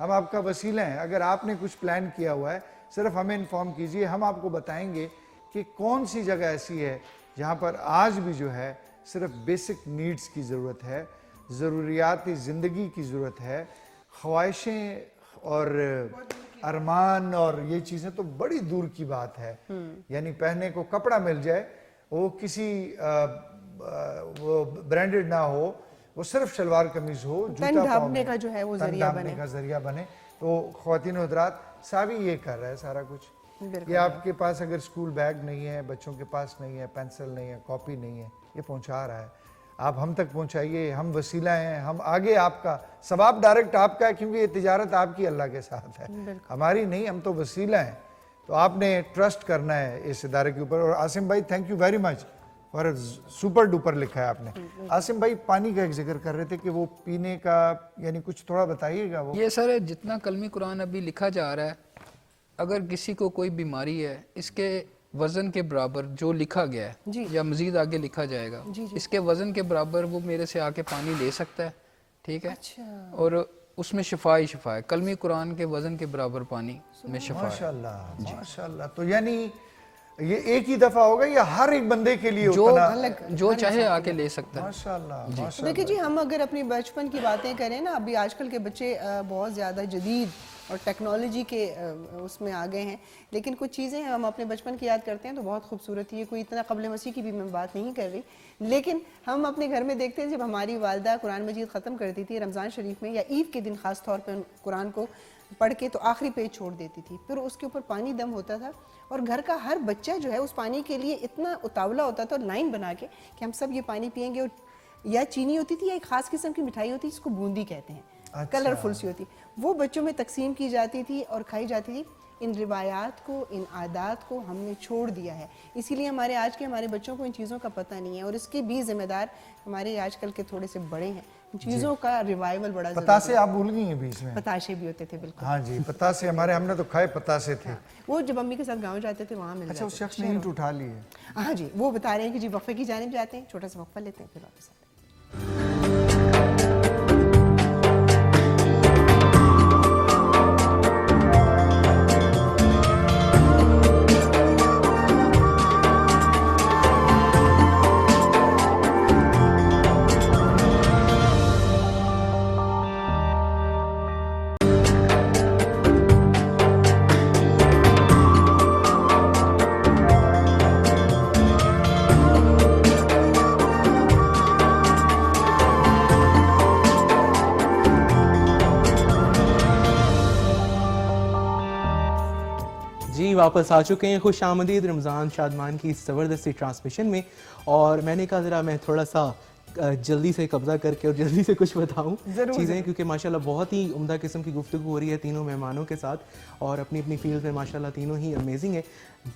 ہم آپ کا وسیلہ ہیں. اگر آپ نے کچھ پلان کیا ہوا ہے صرف ہمیں انفارم کیجئے, ہم آپ کو بتائیں گے کہ کون سی جگہ ایسی ہے جہاں پر آج بھی جو ہے صرف بیسک نیڈز کی ضرورت ہے, ضروریات زندگی کی ضرورت ہے. خواہشیں اور ارمان اور یہ چیزیں تو بڑی دور کی بات ہے. یعنی پہننے کو کپڑا مل جائے, وہ کسی وہ برانڈڈ نہ ہو, وہ صرف شلوار قمیض ہو, تن ڈھانپنے کا جو ہے وہ ذریعہ بنے. تو خواتین و حضرات ساوی یہ کر رہا ہے سارا کچھ. یہ آپ کے پاس اگر اسکول بیگ نہیں ہے, بچوں کے پاس نہیں ہے, پینسل نہیں ہے, کاپی نہیں ہے, یہ پہنچا رہا ہے. آپ ہم تک پہنچائیے, ہم وسیلہ ہیں, ہم آگے آپ کا ثواب ڈائریکٹ آپ کا ہے, کیونکہ یہ تجارت آپ کی اللہ کے ساتھ ہے, ہماری نہیں, ہم تو وسیلہ ہیں. تو آپ نے ٹرسٹ کرنا ہے اس ادارے کے اوپر. اور عاصم بھائی تھینک یو ویری مچ اور سپر ڈوپر لکھا ہے آپ نے. عاصم بھائی پانی کا ایک ذکر کر رہے تھے کہ وہ پینے کا یعنی کچھ تھوڑا بتائیے گا. وہ یہ سر جتنا کلمی قرآن ابھی لکھا جا رہا ہے, اگر کسی کو کوئی بیماری ہے, اس کے وزن کے برابر جو لکھا گیا ہے یا مزید آگے لکھا جائے گا, اس کے وزن کے برابر وہ میرے سے آ کے پانی لے سکتا ہے. ٹھیک ہے, اور اس میں شفا ہی شفا ہے. کلمی قرآن کے وزن کے برابر پانی میں شفا ہے. ماشاءاللہ ماشاءاللہ. تو یعنی یہ ایک ہی دفعہ ہوگا یا ہر ایک بندے کے لیے جو چاہے آ کے لے سکتا ہے؟ ماشاءاللہ. دیکھیں جی, ہم اگر اپنی بچپن کی باتیں کریں نا, ابھی آج کل کے بچے بہت زیادہ جدید اور ٹیکنالوجی کے اس میں آگے ہیں, لیکن کچھ چیزیں ہم اپنے بچپن کی یاد کرتے ہیں تو بہت خوبصورت ہے. کوئی اتنا قبل مسیح کی بھی میں بات نہیں کر رہی, لیکن ہم اپنے گھر میں دیکھتے ہیں جب ہماری والدہ قرآن مجید ختم کرتی تھی رمضان شریف میں یا عید کے دن خاص طور پہ قرآن کو پڑھ کے تو آخری پیج چھوڑ دیتی تھی, پھر اس کے اوپر پانی دم ہوتا تھا اور گھر کا ہر بچہ جو ہے اس پانی کے لیے اتنا اتاولا ہوتا تھا, لائن بنا کے کہ ہم سب یہ پانی پئیں گے. اور یا چینی ہوتی تھی یا ایک خاص قسم کی مٹھائی ہوتی جس کو بوندی کہتے ہیں, کلرفل سی ہوتی, وہ بچوں میں تقسیم کی جاتی تھی اور کھائی جاتی تھی. ان روایات کو, ان عادات کو ہم نے چھوڑ دیا ہے, اسی لیے ہمارے بچوں کو ان چیزوں کا پتہ نہیں ہے. اور اس کے بھی ذمہ دار ہمارے آج کل کے تھوڑے سے بڑے ہیں. ان چیزوں کا ریوائول بڑا ضروری ہے. پتاسے آپ بھول گئی ہیں بیچ میں؟ پتاشے بھی ہوتے تھے بالکل. ہاں جی, پتاسے ہمارے, ہم نے تو کھائے پتاسے تھے. وہ جب امی کے ساتھ گاؤں جاتے تھے وہاں مل جاتے. اچھا, اس شخص نے اینٹ اٹھا لی ہے. ہاں جی, وہ بتا رہے ہیں کہ جی وقفے کی جانب جاتے ہیں, چھوٹا سا وقفہ لیتے ہیں پھر واپس آتے ہیں. واپس آ چکے ہیں. خوش آمدید رمضان شادمان کی اس زبردستی ٹرانسمیشن میں. اور میں نے کہا ذرا میں تھوڑا سا جلدی سے قبضہ کر کے اور جلدی سے کچھ بتاؤں چیزیں, کیونکہ ماشاءاللہ بہت ہی عمدہ قسم کی گفتگو ہو رہی ہے تینوں مہمانوں کے ساتھ, اور اپنی اپنی فیلڈ میں ماشاءاللہ تینوں ہی امیزنگ ہے.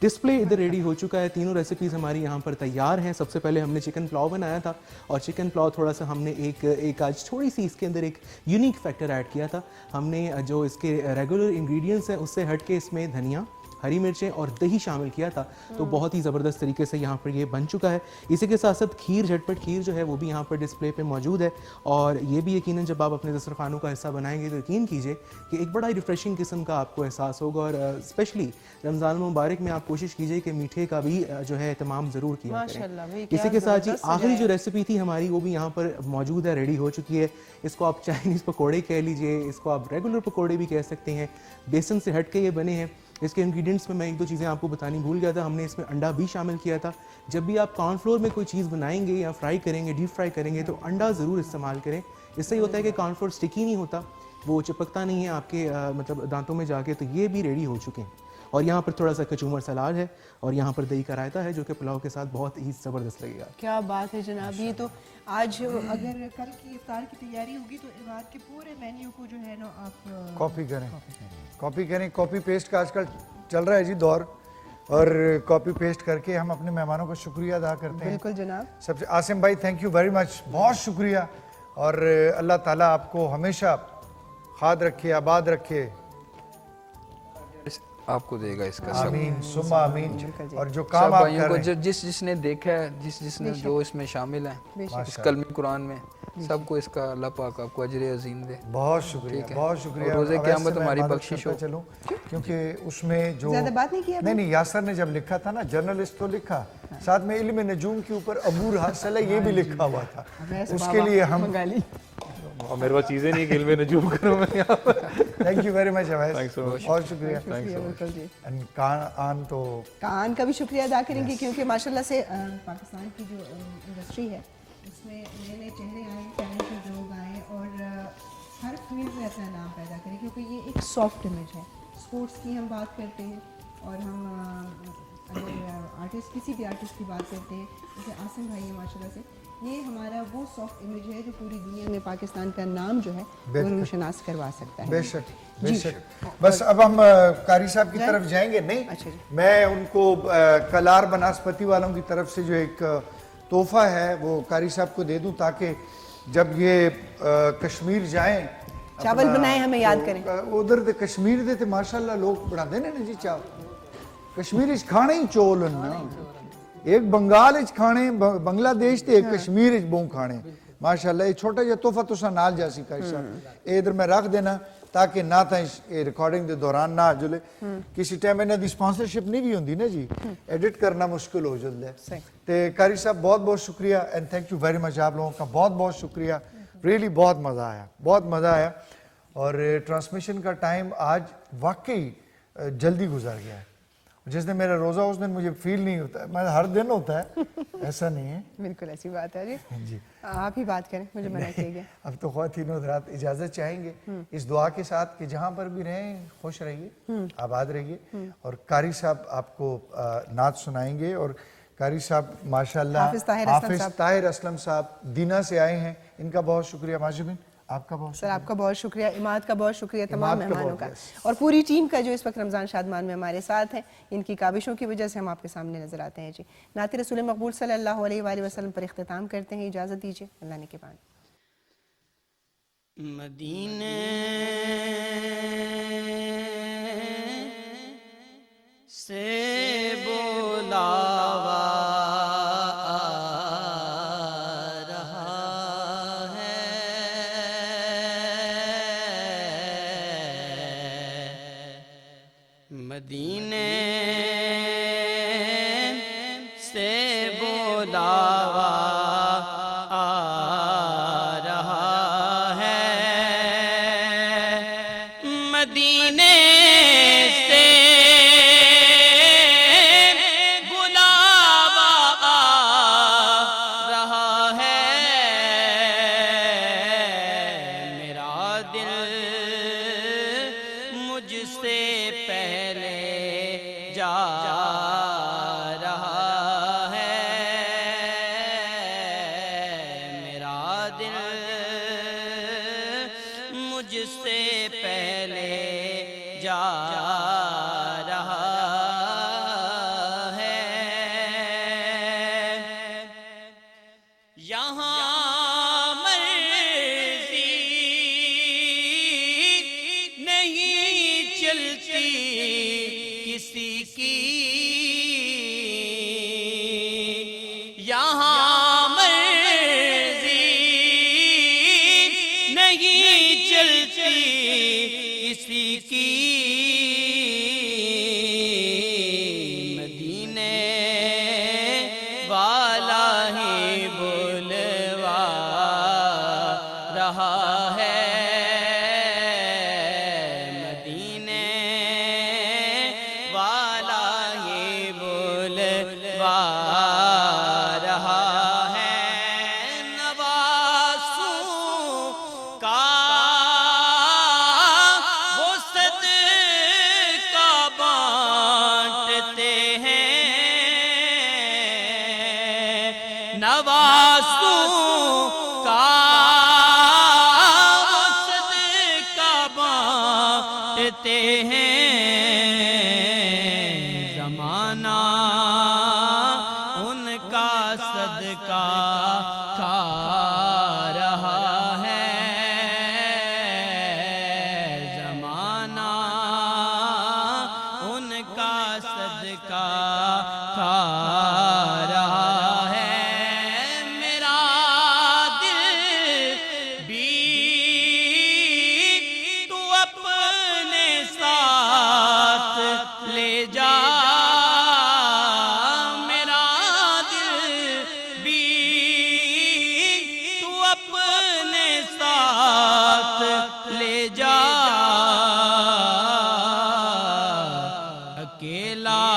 ڈسپلے ادھر ریڈی ہو چکا ہے, تینوں ریسیپیز ہماری یہاں پر تیار ہیں. سب سے پہلے ہم نے چکن پلاؤ بنایا تھا, اور چکن پلاؤ تھوڑا سا ہم نے ایک آج تھوڑی سی اس کے اندر ایک یونیک فیکٹر ایڈ کیا تھا. ہم نے جو اس کے ریگولر انگریڈینٹس ہیں اس سے ہٹ کے اس میں دھنیا, ہری مرچیں اور دہی شامل کیا تھا, تو بہت ہی زبردست طریقے سے یہاں پر یہ بن چکا ہے. اسی کے ساتھ ساتھ کھیر, جھٹپٹ کھیر جو ہے وہ بھی یہاں پر ڈسپلے پہ موجود ہے. اور یہ بھی یقیناً جب آپ اپنے دسترخوانوں کا حصہ بنائیں گے تو یقین کیجئے کہ ایک بڑا ریفریشنگ قسم کا آپ کو احساس ہوگا. اور اسپیشلی رمضان المبارک میں آپ کوشش کیجئے کہ میٹھے کا بھی جو ہے اہتمام ضرور کیا کریں. اسی کے ساتھ جی آخری جو ریسیپی تھی ہماری وہ بھی یہاں پر موجود ہے, ریڈی ہو چکی ہے. اس کو آپ چائنیز پکوڑے کہہ لیجئے, اس کو آپ ریگولر پکوڑے بھی کہہ سکتے ہیں. بیسن سے ہٹ کے یہ بنے ہیں. اس کے انگریڈینٹس میں ایک دو چیزیں آپ کو بتانی بھول گیا تھا, ہم نے اس میں انڈا بھی شامل کیا تھا. جب بھی آپ کارن فلور میں کوئی چیز بنائیں گے یا فرائی کریں گے, ڈیپ فرائی کریں گے, تو انڈا ضرور استعمال کریں. اس سے یہ ہوتا ہے کہ کارن فلور سٹکی نہیں ہوتا, وہ چپکتا نہیں ہے آپ کے مطلب دانتوں میں جا کے. تو یہ بھی ریڈی ہو چکے ہیں. اور یہاں پر تھوڑا سا کچومر سلاد ہے, اور یہاں پر دہی کا رائتا ہے جو کہ پلاؤ کے ساتھ بہت ہی زبردست لگے گا. کیا بات ہے جناب. یہ تو آج اگر کل کی افطار کی تیاری ہوگی تو رات کے پورے مینیو کو جو ہے نا آپ کاپی کریں. کاپی پیسٹ کا آج کل چل رہا ہے جی دور, اور کاپی پیسٹ کر کے ہم اپنے مہمانوں کا شکریہ ادا کرتے ہیں. بالکل جناب. سب سے عاصم بھائی تھینک یو ویری مچ, بہت شکریہ. اور اللہ تعالیٰ آپ کو ہمیشہ خاد رکھے, آباد رکھے. آپ کو دے گا اس کا سب. آمین ثم آمین. اور جو سب کام آپ بھائیوں کر کو رہے ہیں جس نے دیکھا ہے, جس نے جو اس میں شامل ہیں اس کلمی قرآن میں, سب کو اس کا اللہ پاک آپ کو اجر عظیم دے. بہت شکریہ, بہت شکریہ. روزے قیامت ہماری بخشش ہو. چلوں کیونکہ اس میں جو زیادہ بات نہیں کیا نہیں یاسر نے جب لکھا تھا نا, جرنلسٹ تو لکھا, ساتھ میں علم نجوم کے اوپر عبور حاصل ہے یہ بھی لکھا ہوا تھا. اس کے لیے ہم اور میرے پاس چیزیں نہیں کہ علم نجوم کروں میں یہاں پر. Thank you very much Awais, بہت بہت شکریہ. کان تو کان کا بھی شکریہ ادا کریں گے کیونکہ ماشاءاللہ سے پاکستان کی جو انڈسٹری ہے اس میں نئے نئے چہرے آئے, ٹیلنٹڈ لوگ آئے اور ہر فیلڈ میں اپنا نام پیدا کریں کیونکہ یہ ایک سافٹ امیج ہے. اسپورٹس کی ہم بات کرتے ہیں اور ہم اگر آرٹسٹ کسی بھی آرٹسٹ کی بات کرتے ہیں جیسے عاصم بھائی ہیں ماشاءاللہ سے, یہ ہمارا وہ سافٹ امیج ہے جو پوری دنیا میں پاکستان کا نام جو ہے وہ روشناس کروا سکتا ہے. بے شک بے شک. بس اب ہم قاری صاحب کی طرف جائیں گے. نہیں میں ان کو کلار بناسپتی والوں کی طرف سے جو ایک تحفہ ہے وہ قاری صاحب کو دے دوں تاکہ جب یہ کشمیر جائیں چاول بنائیں ہمیں یاد کریں. ادھر دے کشمیر دے تے ماشاءاللہ لوگ بنا دینے نا جی چاول. کشمیر اچ کھانے ہی چول نا, ایک بنگال اچ کھانے, بنگلہ دیش تے ایک کشمیر اچ بہوں کھانے. ماشاءاللہ یہ چھوٹا جا تحفہ تسا نال جاسی قاری صاحب اے ادھر میں رکھ دینا تاکہ نہ تا ریکارڈنگ دے دوران نہ جلے کسی ٹائم انہاں دی سپانسرشپ نہیں بھی ہوندی نا جی, ایڈٹ کرنا مشکل ہو جلدا ہے. تے قاری صاحب بہت بہت شکریہ اینڈ تھینک یو ویری مچ. آپ لوگوں کا بہت بہت شکریہ, ریئلی بہت مزہ آیا, بہت مزہ آیا. اور ٹرانسمیشن کا ٹائم آج واقعی جلدی گزر گیا ہے. جس دن میرا روزہ اس دن مجھے فیل نہیں ہوتا ہے, میں ہر دن ہوتا ہے, ایسا نہیں ہے. بالکل ایسی بات ہے جی. آپ ہی بات کریں, مجھے منع کیا گیا. اب تو خواتین حضرات اجازت چاہیں گے اس دعا کے ساتھ کہ جہاں پر بھی رہیں خوش رہیے, آباد رہیے. اور قاری صاحب آپ کو نعت سنائیں گے. اور قاری صاحب ماشاءاللہ حافظ طاہر اسلم صاحب دینا سے آئے ہیں, ان کا بہت شکریہ. ماجبین آپ کا بہت سر, آپ کا بہت شکریہ. عماد کا بہت شکریہ, تمام مہمانوں کا اور پوری ٹیم کا جو اس وقت رمضان شادمان میں ہمارے ساتھ ہیں. ان کی کاوشوں کی وجہ سے ہم آپ کے سامنے نظر آتے ہیں. جی نعت رسول مقبول صلی اللہ علیہ وآلہ وسلم پر اختتام کرتے ہیں. اجازت دیجیے, اللہ نے کے بان. مدینے سے بولاوا مدینے سے بولاوا آ رہا ہے, مدینے سے بلاوا آ رہا ہے. میرا دل مجھ سے پہلے جا رہا ہے, میرا دل مجھ سے پہلے جا رہا ہے. یہاں مرضی نہیں چلتی کسی کی, یہاں مرضی نہیں چلتی کسی کی. مدینے والا ہی بلوا رہا ہے, مدینے والا ہی بلوا رہا ہے. نوازوں کا وہ صدقہ بانٹتے ہیں, نوازوں کا وہ صدقہ بانٹتے ہیں. زمانہ ان کا صدقہ کھا رہا ہے, زمانہ ان صدقہ کھا رہا ہے میرا دل بھی تو اپنے ساتھ لے جا میرا دل بھی تو اپنے ساتھ لے جا اکیلا